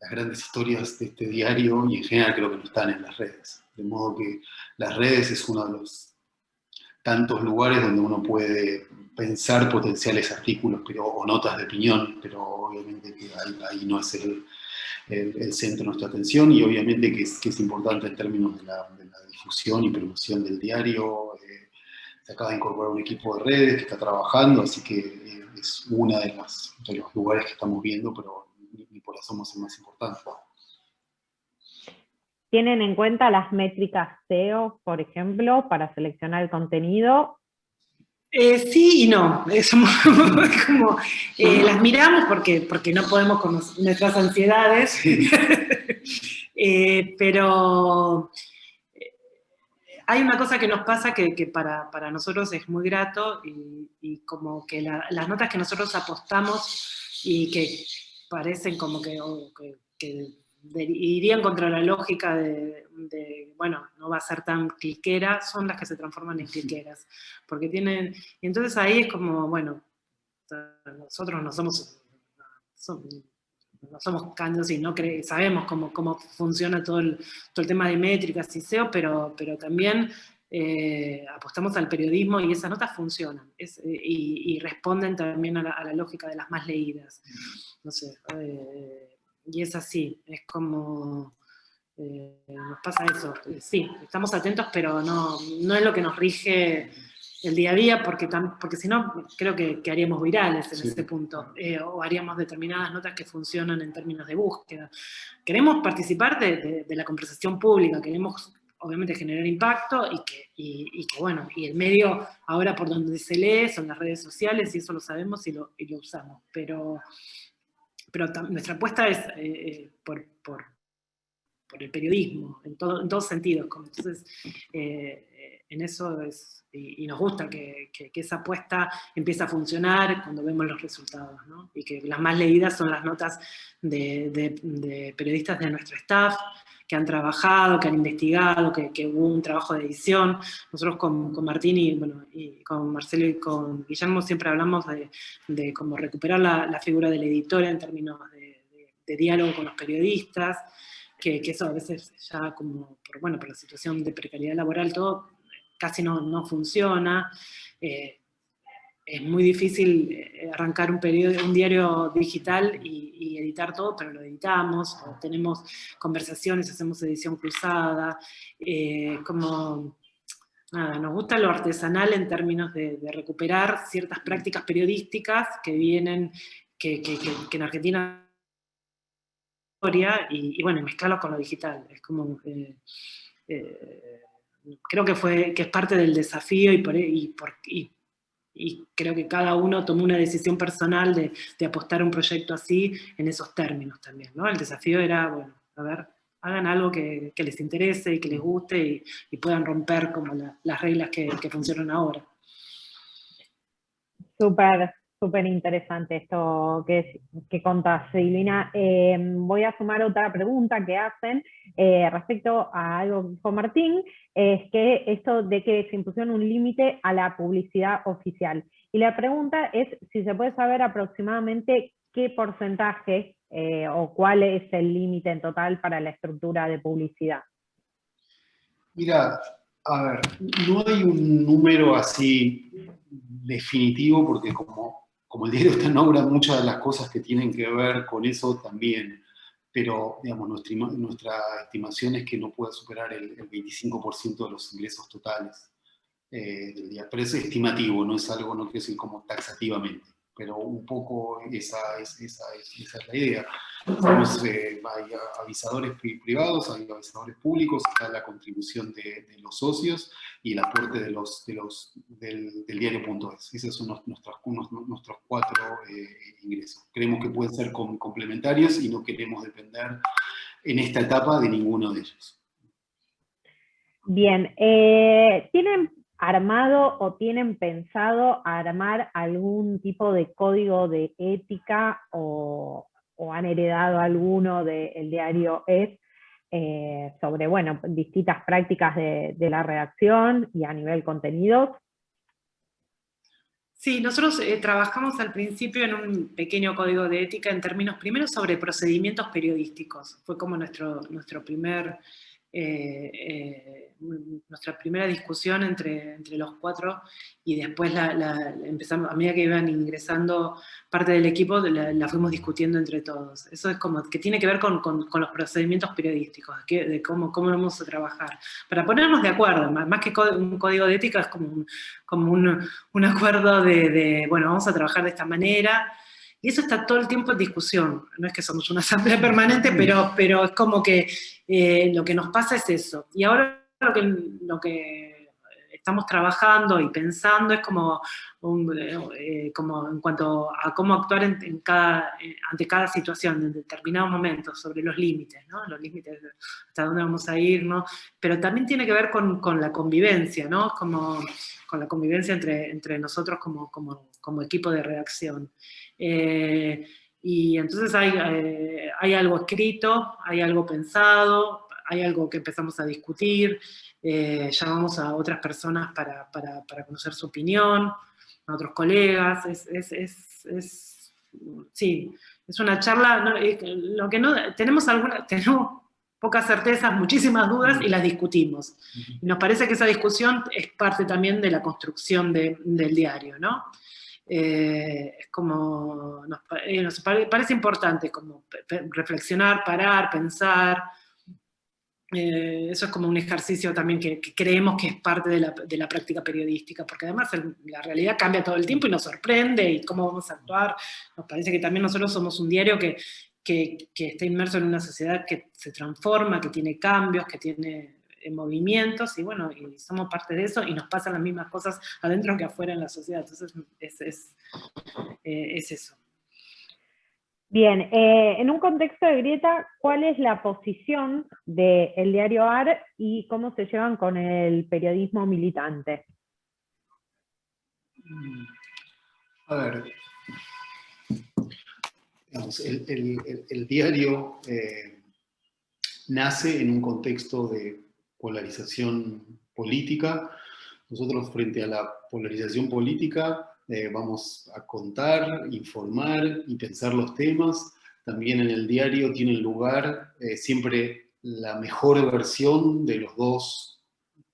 las grandes historias de este diario, y en general creo que no están en las redes, De modo que las redes es uno de los tantos lugares donde uno puede pensar potenciales artículos o notas de opinión, pero obviamente que ahí no es el centro de nuestra atención, y obviamente que es importante en términos de la difusión y promoción del diario. Se acaba de incorporar un equipo de redes que está trabajando, así que es uno de los lugares que estamos viendo, pero ni por eso somos el más importante. ¿Tienen en cuenta las métricas SEO, por ejemplo, para seleccionar el contenido? Sí y no. Somos como, las miramos porque no podemos con nuestras ansiedades, pero hay una cosa que nos pasa que para nosotros es muy grato, y como que las notas que nosotros apostamos y que parecen como que irían contra la lógica de, bueno, no va a ser tan cliquera, son las que se transforman en cliqueras. Porque tienen, y entonces ahí es como, bueno, nosotros no somos candios y no sabemos cómo funciona todo el tema de métricas y SEO, pero también apostamos al periodismo y esas notas funcionan, y responden también a la lógica de las más leídas. No sé, y es así, es como, nos pasa eso. Sí, estamos atentos, pero no es lo que nos rige el día a día, porque si no, creo que haríamos virales en ese punto, o haríamos determinadas notas que funcionan en términos de búsqueda. Queremos participar de la conversación pública, queremos obviamente generar impacto, y que bueno, y el medio ahora por donde se lee son las redes sociales, y eso lo sabemos y lo usamos, pero nuestra apuesta es por el periodismo, en todos sentidos. Entonces, en eso es, y nos gusta que esa apuesta empiece a funcionar cuando vemos los resultados, ¿no? Y que las más leídas son las notas de periodistas de nuestro staff, que han trabajado, que han investigado, que hubo un trabajo de edición. Nosotros con Martín y con Marcelo y con Guillermo siempre hablamos de cómo recuperar la figura del editor en términos de diálogo con los periodistas, que eso a veces ya como, por la situación de precariedad laboral, todo casi no funciona. Es muy difícil arrancar un diario digital y editar todo, pero lo editamos, o tenemos conversaciones, hacemos edición cruzada, nos gusta lo artesanal en términos de recuperar ciertas prácticas periodísticas que vienen, que en Argentina y mezclarlo con lo digital. Es como, creo que es parte del desafío, y creo que cada uno tomó una decisión personal de apostar a un proyecto así en esos términos también, ¿no? El desafío era, bueno, a ver, hagan algo que les interese y que les guste, y puedan romper como las reglas que funcionan ahora. Súper interesante esto que contás, Silvina. Voy a sumar otra pregunta que hacen respecto a algo que dijo Martín, es que esto de que se impusieron un límite a la publicidad oficial. Y la pregunta es si se puede saber aproximadamente qué porcentaje o cuál es el límite en total para la estructura de publicidad. Mira, a ver, no hay un número así definitivo, porque como el diario está en obra, muchas de las cosas que tienen que ver con eso también, pero digamos, nuestra estimación es que no pueda superar el 25% de los ingresos totales del día. Pero es estimativo, no es algo, no quiero decir como taxativamente, pero un poco esa es la idea. Hay avisadores privados, hay avisadores públicos, está la contribución de los socios y el aporte del diario.es. Esos son nuestros 4 ingresos. Creemos que pueden ser complementarios y no queremos depender en esta etapa de ninguno de ellos. Bien, ¿tienen armado o tienen pensado armar algún tipo de código de ética o han heredado alguno del diario ES sobre, distintas prácticas de la redacción y a nivel contenidos? Sí, nosotros trabajamos al principio en un pequeño código de ética en términos primero sobre procedimientos periodísticos. Fue como nuestro primer nuestra primera discusión entre los 4, y después empezamos, a medida que iban ingresando parte del equipo, la fuimos discutiendo entre todos. Eso es como que tiene que ver con los procedimientos periodísticos, de cómo vamos a trabajar, para ponernos de acuerdo, más que un código de ética, es como un acuerdo de, bueno, vamos a trabajar de esta manera. Y eso está todo el tiempo en discusión. No es que somos una asamblea permanente, pero es como que lo que nos pasa es eso. Y ahora lo que estamos trabajando y pensando es como en cuanto a cómo actuar ante cada situación, en determinados momentos, sobre los límites, ¿no? Los límites, hasta dónde vamos a ir, ¿no? Pero también tiene que ver con la convivencia, ¿no? Como con la convivencia entre nosotros como equipo de redacción. Y entonces hay algo escrito, hay algo pensado, hay algo que empezamos a discutir, llamamos a otras personas para conocer su opinión, a otros colegas, sí, es una charla, ¿no? Lo que no, tenemos pocas certezas, muchísimas dudas, y las discutimos. Y nos parece que esa discusión es parte también de la construcción del diario, ¿no? Es como, nos parece importante como reflexionar, parar, pensar. Eso es como un ejercicio también que creemos que es parte de la práctica periodística, porque además la realidad cambia todo el tiempo y nos sorprende, y cómo vamos a actuar. Nos parece que también nosotros somos un diario que está inmerso en una sociedad que se transforma, que tiene cambios, que tiene movimientos, y bueno, y somos parte de eso, y nos pasan las mismas cosas adentro que afuera en la sociedad. Entonces es eso. Bien, en un contexto de grieta, ¿cuál es la posición del diario AR y cómo se llevan con el periodismo militante? A ver, digamos, el diario nace en un contexto de polarización política. Nosotros, frente a la polarización política, vamos a contar, informar y pensar los temas. También en el diario tiene lugar siempre la mejor versión de los dos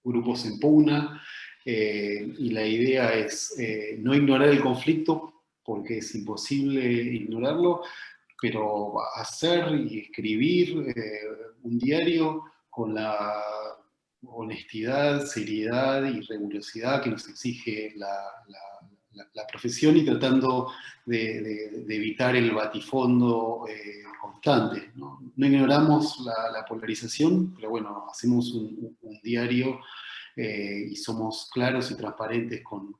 grupos en pugna, y la idea es no ignorar el conflicto, porque es imposible ignorarlo, pero hacer y escribir un diario con la honestidad, seriedad y rigurosidad que nos exige la profesión, y tratando de evitar el batifondo constante, ¿no? No ignoramos la polarización, pero bueno, hacemos un diario y somos claros y transparentes con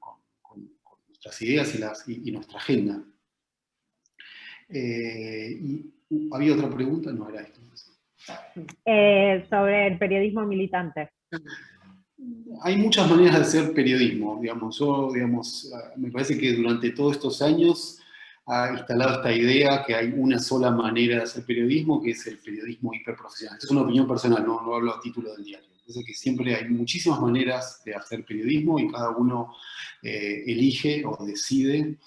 nuestras ideas y nuestra agenda. ¿Había otra pregunta? No, era esto. Sobre el periodismo militante. Hay muchas maneras de hacer periodismo, digamos. Me parece que durante todos estos años ha instalado esta idea que hay una sola manera de hacer periodismo, que es el periodismo hiperprofesional. Esta es una opinión personal, no hablo a título del diario. Parece que siempre hay muchísimas maneras de hacer periodismo, y cada uno elige o decide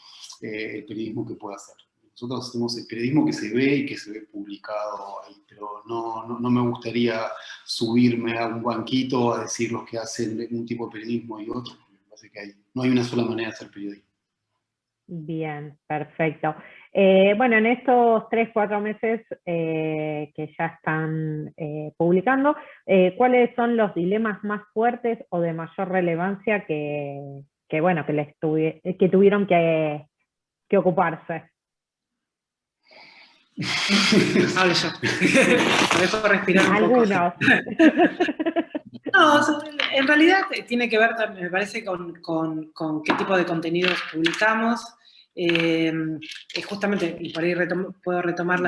el periodismo que puede hacer. Nosotros hacemos el periodismo que se ve y que se ve publicado ahí, pero no me gustaría subirme a un banquito a decir los que hacen un tipo de periodismo y otro, porque me parece que no hay una sola manera de hacer periodismo. Bien, perfecto. Bueno, en estos 3-4 meses que ya están publicando, ¿cuáles son los dilemas más fuertes o de mayor relevancia que tuvieron que ocuparse? Hablo yo. Me dejo respirar un Algunos. poco. No, en realidad tiene que ver, me parece, con qué tipo de contenidos publicamos. Justamente, y por ahí puedo retomar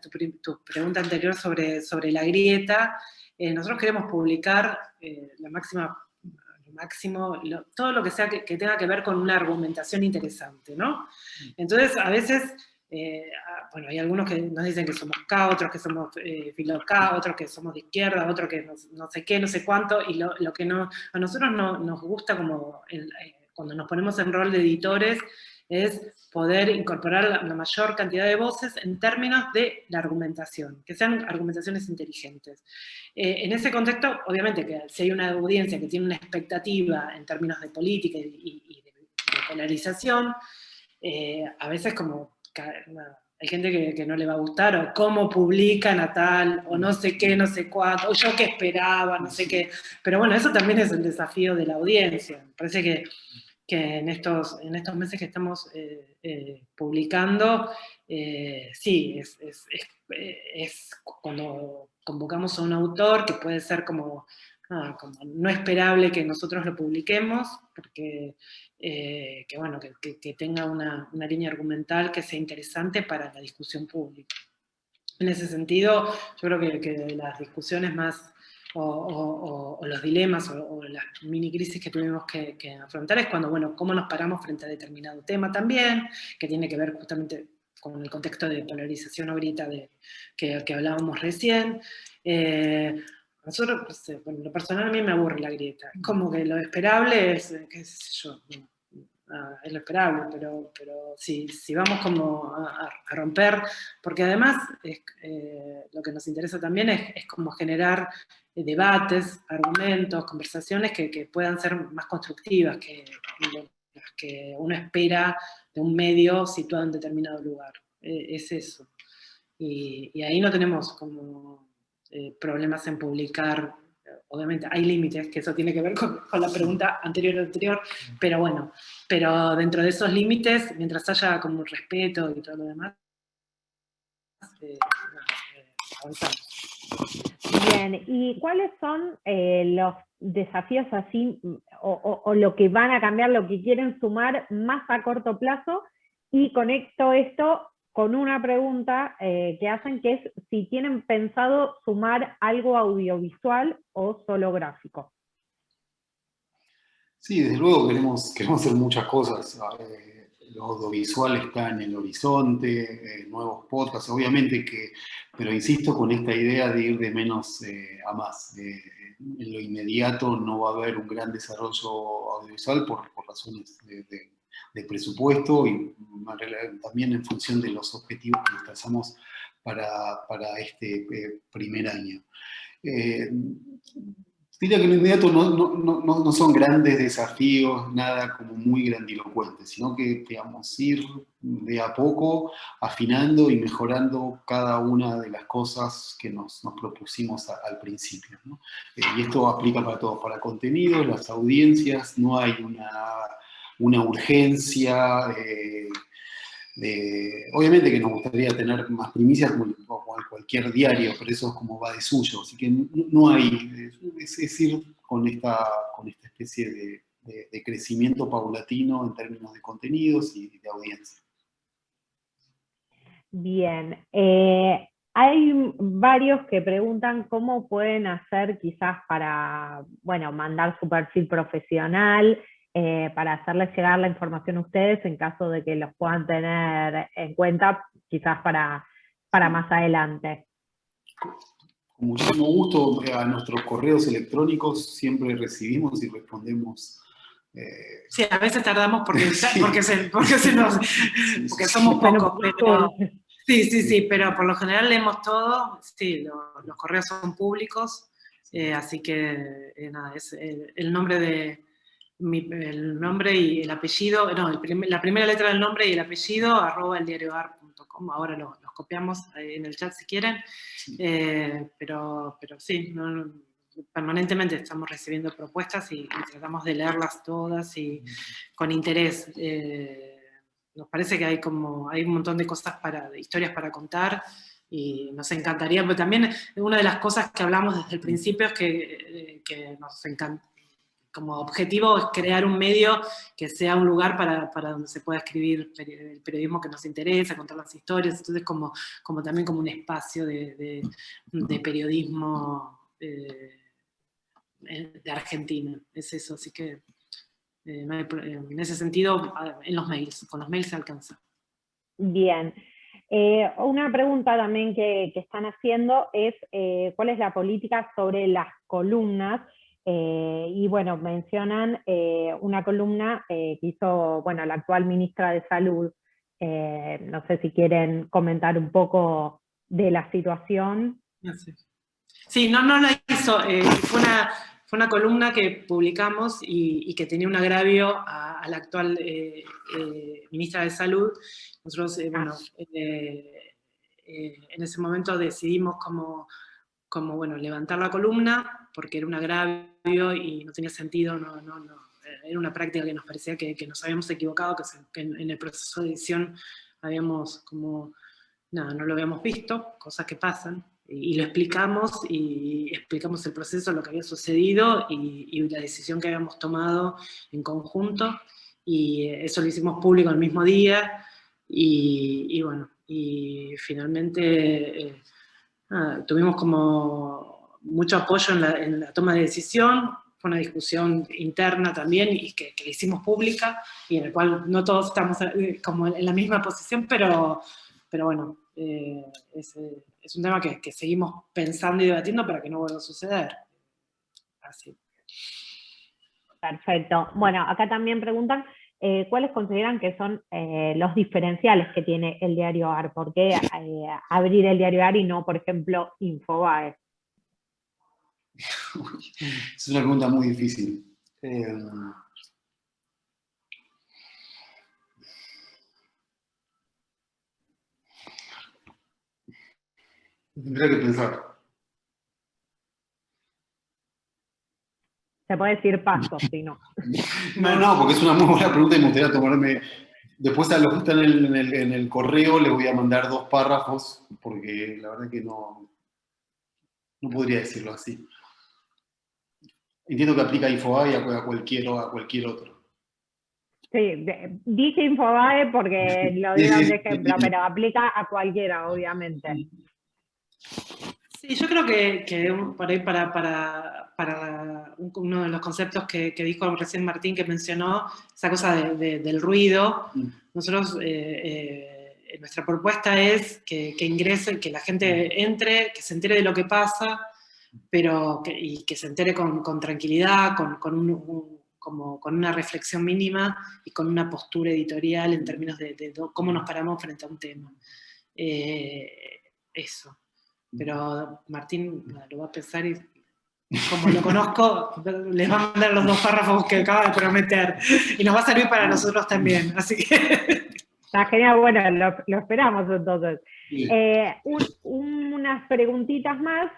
tu pregunta anterior sobre la grieta. Nosotros queremos publicar lo máximo, todo lo que sea que tenga que ver con una argumentación interesante, ¿no? Entonces, a veces, bueno, hay algunos que nos dicen que somos K, otros que somos filo K, otros que somos de izquierda, otros que no sé qué, no sé cuánto, y lo que a nosotros nos gusta como, cuando nos ponemos en rol de editores, es poder incorporar la mayor cantidad de voces en términos de la argumentación, que sean argumentaciones inteligentes. En ese contexto, obviamente, que si hay una audiencia que tiene una expectativa en términos de política y de polarización, a veces como hay gente que no le va a gustar, o cómo publican a tal, o no sé qué, no sé cuánto, o yo que esperaba, no sé qué. Pero bueno, eso también es el desafío de la audiencia. Me parece que en estos meses que estamos publicando, sí, es cuando convocamos a un autor, que puede ser como no esperable que nosotros lo publiquemos, porque bueno, que tenga una línea argumental que sea interesante para la discusión pública. En ese sentido, yo creo que las discusiones más, o los dilemas, o las mini crisis que tuvimos que afrontar es cuando, bueno, cómo nos paramos frente a determinado tema también, que tiene que ver justamente con el contexto de polarización ahorita que hablábamos recién. Nosotros, pues, bueno, lo personal a mí me aburre la grieta. Es como que lo esperable es, qué sé yo, es lo esperable, pero si vamos como a romper, porque además lo que nos interesa también es como generar debates, argumentos, conversaciones que puedan ser más constructivas que las que uno espera de un medio situado en determinado lugar. Es eso. Y ahí no tenemos como problemas en publicar. Obviamente hay límites, que eso tiene que ver con la pregunta anterior, pero bueno, pero dentro de esos límites, mientras haya como respeto y todo lo demás, avanzamos. Bien, ¿y cuáles son los desafíos así, o lo que van a cambiar, lo que quieren sumar más a corto plazo? Y conecto esto con una pregunta que hacen, que es si tienen pensado sumar algo audiovisual o solo gráfico. Sí, desde luego queremos hacer muchas cosas. Lo audiovisual está en el horizonte, nuevos podcasts, obviamente pero insisto con esta idea de ir de menos a más. En lo inmediato no va a haber un gran desarrollo audiovisual por razones de presupuesto y también en función de los objetivos que nos trazamos para este primer año. Diría que en lo inmediato no son grandes desafíos, nada como muy grandilocuente, sino que, digamos, ir de a poco afinando y mejorando cada una de las cosas que nos propusimos al principio, ¿no? Y esto aplica para todos, para contenidos, las audiencias, no hay una urgencia. Obviamente que nos gustaría tener más primicias como cualquier diario, pero eso es como va de suyo, así que no hay, es ir con esta especie de crecimiento paulatino en términos de contenidos y de audiencia. Bien, hay varios que preguntan cómo pueden hacer quizás para, bueno, mandar su perfil profesional, para hacerles llegar la información a ustedes en caso de que los puedan tener en cuenta quizás para más adelante. Con muchísimo gusto, a nuestros correos electrónicos siempre recibimos y respondemos. Sí, a veces tardamos porque somos pocos, pero sí, pero por lo general leemos todo. Sí, los correos son públicos, así que nada, es el nombre y el apellido, no, la primera letra del nombre y el apellido, @eldiarioar.com. Ahora los copiamos en el chat si quieren, pero sí, permanentemente estamos recibiendo propuestas y tratamos de leerlas todas y con interés. Nos parece que hay un montón de cosas de historias para contar y nos encantaría, pero también una de las cosas que hablamos desde el principio es que nos encanta. Como objetivo es crear un medio que sea un lugar para donde se pueda escribir el periodismo que nos interesa, contar las historias, entonces como también como un espacio de periodismo de Argentina, es eso, así que no hay, en ese sentido, con los mails se alcanza. Bien. Una pregunta también que están haciendo es ¿cuál es la política sobre las columnas? Y bueno, mencionan una columna que hizo, bueno, la actual ministra de Salud. No sé si quieren comentar un poco de la situación. No sé. Sí, no la hizo. Fue una columna que publicamos y que tenía un agravio a la actual ministra de Salud. Nosotros, bueno, en ese momento decidimos como bueno, levantar la columna porque era un agravio y no tenía sentido, era una práctica que nos parecía que nos habíamos equivocado, que en el proceso de edición habíamos como, nada, no lo habíamos visto, cosas que pasan, y lo explicamos, y explicamos el proceso, lo que había sucedido, y la decisión que habíamos tomado en conjunto, y eso lo hicimos público el mismo día, y bueno, y finalmente tuvimos como mucho apoyo en la toma de decisión. Fue una discusión interna también y que la hicimos pública y en el cual no todos estamos como en la misma posición, pero bueno, es un tema que seguimos pensando y debatiendo para que no vuelva a suceder. Así. Perfecto. Bueno, acá también preguntan cuáles consideran que son los diferenciales que tiene el diario AR. ¿Por qué abrir el diario AR y no, por ejemplo, Infobae? Es una pregunta muy difícil. Tendría que pensar. Se puede decir paso, si no. No, porque es una muy buena pregunta y me gustaría tomarme... Después a los que están en el correo les voy a mandar 2 párrafos, porque la verdad que no podría decirlo así. Entiendo que aplica a Infobae y a cualquier otro. Sí, dije Infobae porque lo dieron de ejemplo, Sí. pero aplica a cualquiera, obviamente. Sí, yo creo que por ahí para uno de los conceptos que dijo recién Martín, que mencionó, esa cosa del ruido, nosotros, nuestra propuesta es que ingrese, que la gente entre, que se entere de lo que pasa, pero y que se entere con tranquilidad, con una reflexión mínima y con una postura editorial en términos de cómo nos paramos frente a un tema. Eso. Pero Martín lo va a pensar y, como lo conozco, les va a mandar los 2 párrafos que acaba de prometer. Y nos va a servir para nosotros también. Así que... Está genial, bueno, lo esperamos entonces. Sí. Unas preguntitas más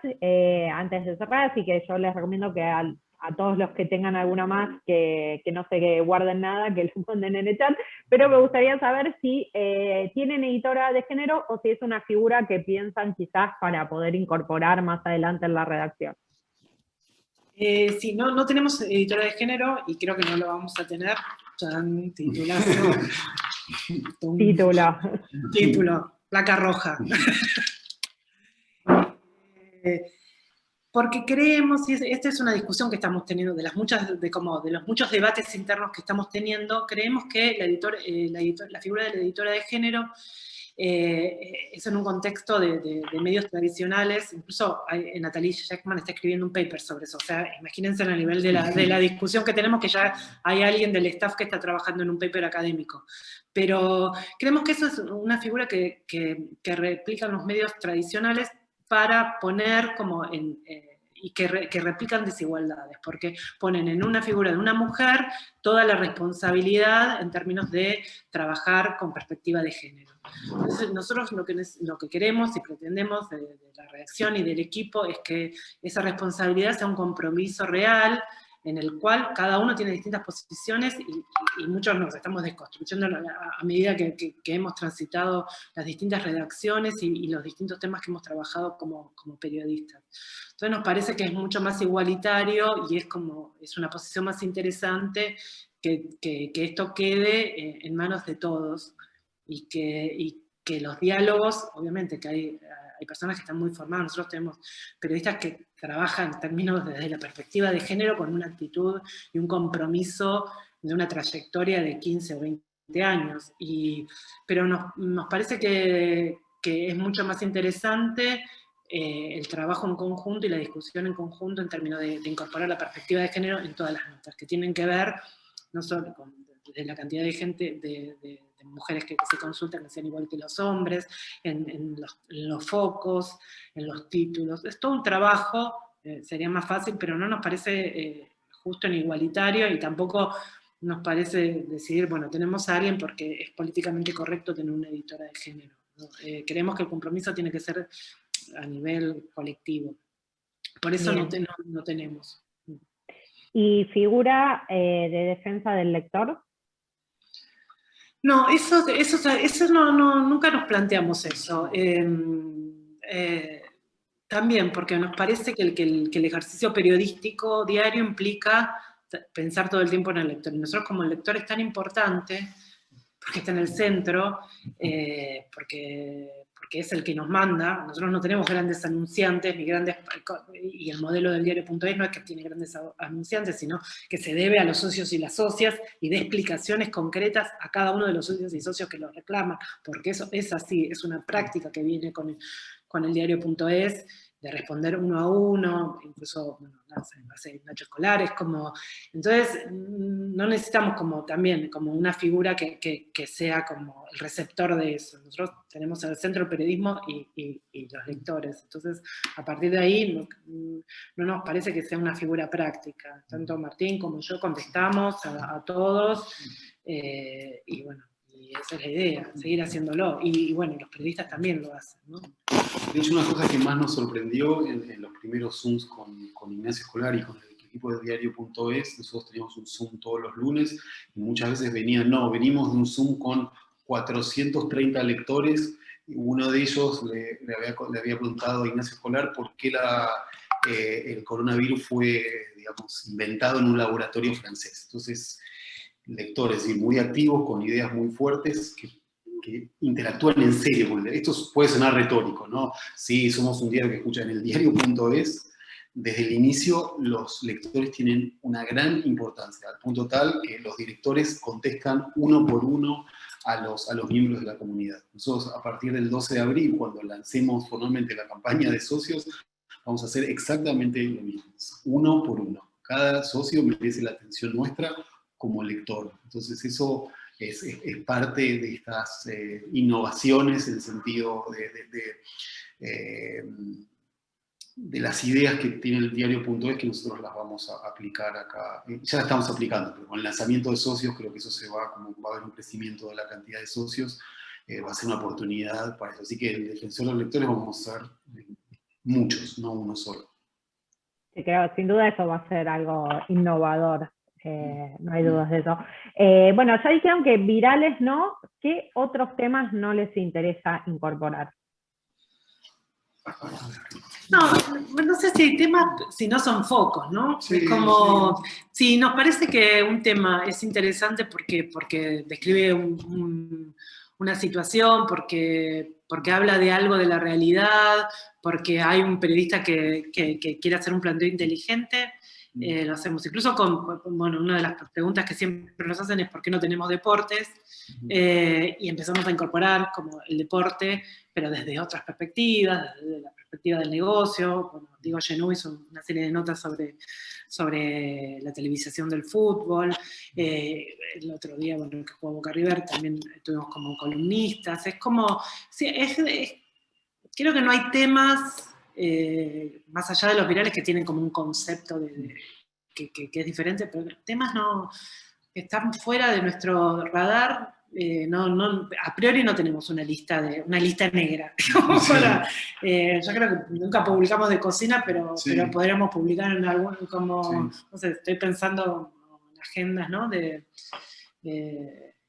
antes de cerrar, así que yo les recomiendo que a todos los que tengan alguna más, que no se guarden nada, que lo manden en el chat, pero me gustaría saber si tienen editora de género o si es una figura que piensan quizás para poder incorporar más adelante en la redacción. Sí, no tenemos editora de género y creo que no lo vamos a tener. Titulazo. Título, placa roja. Porque creemos, y esta es una discusión que estamos teniendo, de los muchos debates internos que estamos teniendo, creemos que la figura de la editora de género es en un contexto de medios tradicionales. Incluso Natalie Sheckman está escribiendo un paper sobre eso. O sea, imagínense a nivel de la discusión que tenemos, que ya hay alguien del staff que está trabajando en un paper académico. Pero creemos que eso es una figura que replican los medios tradicionales para poner como y que replican desigualdades, porque ponen en una figura de una mujer toda la responsabilidad en términos de trabajar con perspectiva de género. Entonces, nosotros lo que queremos y pretendemos de la redacción y del equipo es que esa responsabilidad sea un compromiso real, en el cual cada uno tiene distintas posiciones y muchos nos estamos desconstruyendo a medida que hemos transitado las distintas redacciones y los distintos temas que hemos trabajado como periodistas. Entonces nos parece que es mucho más igualitario y es una posición más interesante que esto quede en manos de todos y que los diálogos, obviamente que hay personas que están muy formadas, nosotros tenemos periodistas que trabajan en términos desde la perspectiva de género con una actitud y un compromiso de una trayectoria de 15 o 20 años. Pero nos parece que es mucho más interesante el trabajo en conjunto y la discusión en conjunto en términos de incorporar la perspectiva de género en todas las notas, que tienen que ver no solo desde la cantidad de gente, de mujeres que se consultan, que sean igual que los hombres, en los focos, en los títulos. Es todo un trabajo, sería más fácil, pero no nos parece justo ni igualitario, y tampoco nos parece decidir, bueno, tenemos a alguien porque es políticamente correcto tener una editora de género, ¿no? Creemos que el compromiso tiene que ser a nivel colectivo. Por eso no tenemos. ¿Y figura de defensa del lector? No, eso no, nunca nos planteamos eso. También porque nos parece que el ejercicio periodístico diario implica pensar todo el tiempo en el lector. Y nosotros, como el lector es tan importante, porque está en el centro, porque es el que nos manda. Nosotros no tenemos grandes anunciantes, y el modelo del diario.es no es que tiene grandes anunciantes, sino que se debe a los socios y las socias, y de explicaciones concretas a cada uno de los socios y socios que lo reclaman, porque eso es así, es una práctica que viene con el diario.es, de responder uno a uno, incluso, bueno, hace Nacho Escolar, es como, entonces no necesitamos también como una figura que sea como el receptor de eso. Nosotros tenemos el centro del periodismo y los lectores, entonces a partir de ahí no nos parece que sea una figura práctica. Tanto Martín como yo contestamos a todos, y bueno, y esa es la idea, seguir haciéndolo, y bueno, los periodistas también lo hacen, ¿no? De hecho, una cosa que más nos sorprendió en los primeros Zooms con Ignacio Escolar y con el equipo de diario.es, nosotros teníamos un Zoom todos los lunes, y muchas veces venimos de un Zoom con 430 lectores, y uno de ellos le había preguntado a Ignacio Escolar por qué el coronavirus fue, digamos, inventado en un laboratorio francés. Entonces, lectores muy activos, con ideas muy fuertes, que interactúan en serio. Esto puede sonar retórico, ¿no? Sí, somos un diario que escucha en el diario.es. Desde el inicio, los lectores tienen una gran importancia, al punto tal que los directores contestan uno por uno a los miembros de la comunidad. Nosotros, a partir del 12 de abril, cuando lancemos formalmente la campaña de socios, vamos a hacer exactamente lo mismo, uno por uno. Cada socio merece la atención nuestra como lector. Entonces, eso es parte de estas innovaciones en el sentido de las ideas que tiene el diario.es, que nosotros las vamos a aplicar acá. Ya las estamos aplicando, pero con el lanzamiento de socios creo que eso va a haber un crecimiento de la cantidad de socios, va a ser una oportunidad para eso. Así que el defensor de los lectores vamos a ser muchos, no uno solo. Sí, creo, sin duda eso va a ser algo innovador. No hay dudas de eso. Bueno, ya dijeron que virales no. ¿Qué otros temas no les interesa incorporar? No sé si hay temas, si no son focos, ¿no? Sí, es como, sí, nos parece que un tema es interesante porque describe una situación, porque habla de algo de la realidad, porque hay un periodista que quiere hacer un planteo inteligente. Lo hacemos. Incluso bueno, una de las preguntas que siempre nos hacen es ¿por qué no tenemos deportes? Y empezamos a incorporar como el deporte, pero desde otras perspectivas, desde la perspectiva del negocio. Bueno, Diego Genú hizo una serie de notas sobre la televisación del fútbol. El otro día, bueno, que jugó Boca River, también estuvimos como columnistas. Es como, sí, creo que no hay temas más allá de los virales que tienen como un concepto que es diferente, pero temas que están fuera de nuestro radar. A priori no tenemos una lista negra. Sí. Yo creo que nunca publicamos de cocina, pero podríamos publicar en algún, como, no sé, estoy pensando en agendas, ¿no?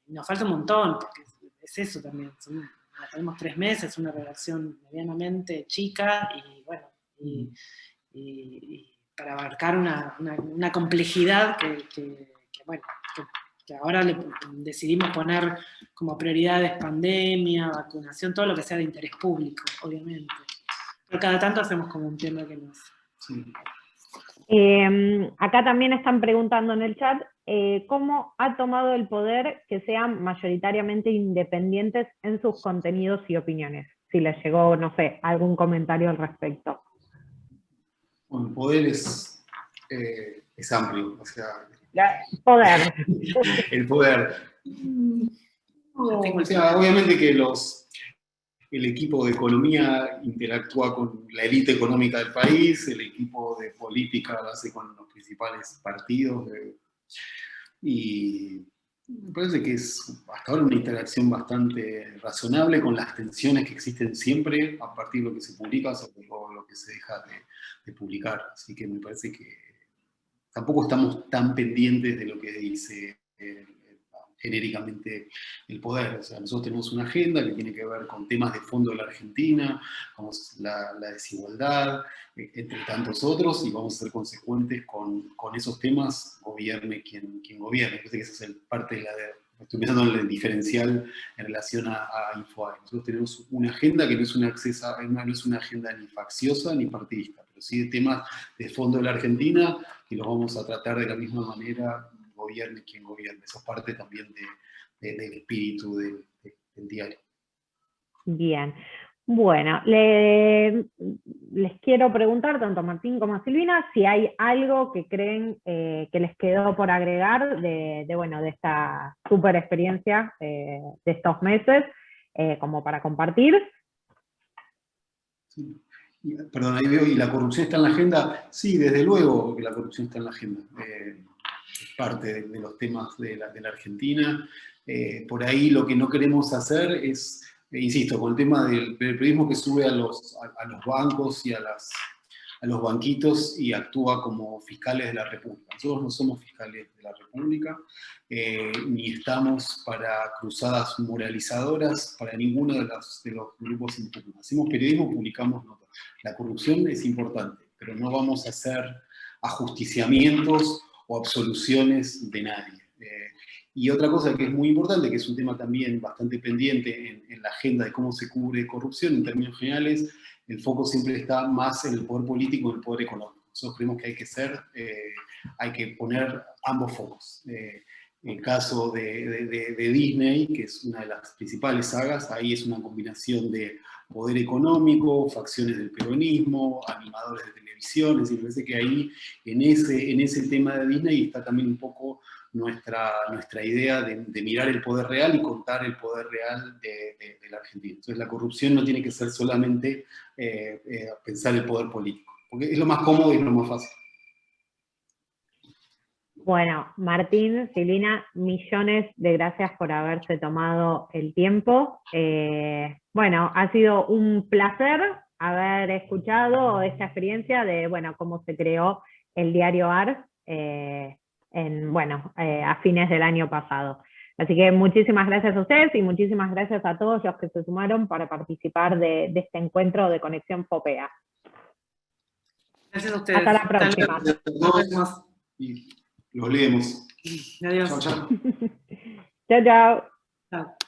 Nos falta un montón, porque es eso también. Tenemos 3 meses, una redacción medianamente chica, y bueno, y para abarcar una complejidad que ahora decidimos poner como prioridades: pandemia, vacunación, todo lo que sea de interés público, obviamente. Pero cada tanto hacemos como un tema que nos... Sí. Acá también están preguntando en el chat cómo ha tomado el poder que sean mayoritariamente independientes en sus contenidos y opiniones. si les llegó, no sé, algún comentario al respecto. Bueno, el poder es amplio, o sea, Poder. el poder. Obviamente que el equipo de economía interactúa con la élite económica del país, el equipo de política lo hace con los principales partidos, y me parece que es hasta ahora una interacción bastante razonable con las tensiones que existen siempre a partir de lo que se publica sobre lo que se deja de publicar. Así que me parece que tampoco estamos tan pendientes de lo que dice genéricamente el poder. O sea, nosotros tenemos una agenda que tiene que ver con temas de fondo de la Argentina, como la desigualdad, entre tantos otros, y vamos a ser consecuentes con esos temas, gobierne quien gobierne. Parece que esa es parte de estoy pensando en el diferencial en relación a InfoAE. Nosotros tenemos una agenda que no es una agenda ni facciosa ni partidista, pero sí de temas de fondo de la Argentina, y los vamos a tratar de la misma manera, gobierne quien gobierne. Eso es parte también del espíritu del diario. Bien. Bueno, les quiero preguntar tanto a Martín como a Silvina si hay algo que creen que les quedó por agregar de esta súper experiencia de estos meses, como para compartir. Sí. Perdón, ahí veo, ¿y la corrupción está en la agenda? Sí, desde luego que la corrupción está en la agenda. Es parte de los temas de la Argentina. Por ahí lo que no queremos hacer es, insisto, con el tema del periodismo que sube a los bancos y a los banquitos y actúa como fiscales de la República. Nosotros no somos fiscales de la República, ni estamos para cruzadas moralizadoras para ninguno de los grupos impugnados. Hacemos periodismo, publicamos notas. La corrupción es importante, pero no vamos a hacer ajusticiamientos o absoluciones de nadie. Y otra cosa que es muy importante, que es un tema también bastante pendiente en la agenda de cómo se cubre corrupción en términos generales, el foco siempre está más en el poder político y en el poder económico. Nosotros creemos que hay que poner ambos focos. El caso de Disney, que es una de las principales sagas, ahí es una combinación de poder económico, facciones del peronismo, animadores de televisión, es decir, me parece que ahí, en ese tema de Disney, está también un poco nuestra idea de mirar el poder real y contar el poder real de la Argentina. Entonces la corrupción no tiene que ser solamente pensar el poder político, porque es lo más cómodo y es lo más fácil. Bueno, Martín, Silvina, millones de gracias por haberse tomado el tiempo. Bueno, ha sido un placer haber escuchado esta experiencia de, cómo se creó el diario AR a fines del año pasado. Así que muchísimas gracias a ustedes y muchísimas gracias a todos los que se sumaron para participar de este encuentro de Conexión FOPEA. Gracias a ustedes. Hasta la próxima. Y los leemos. Adiós. Chao, chao. Chao, chao. Chao.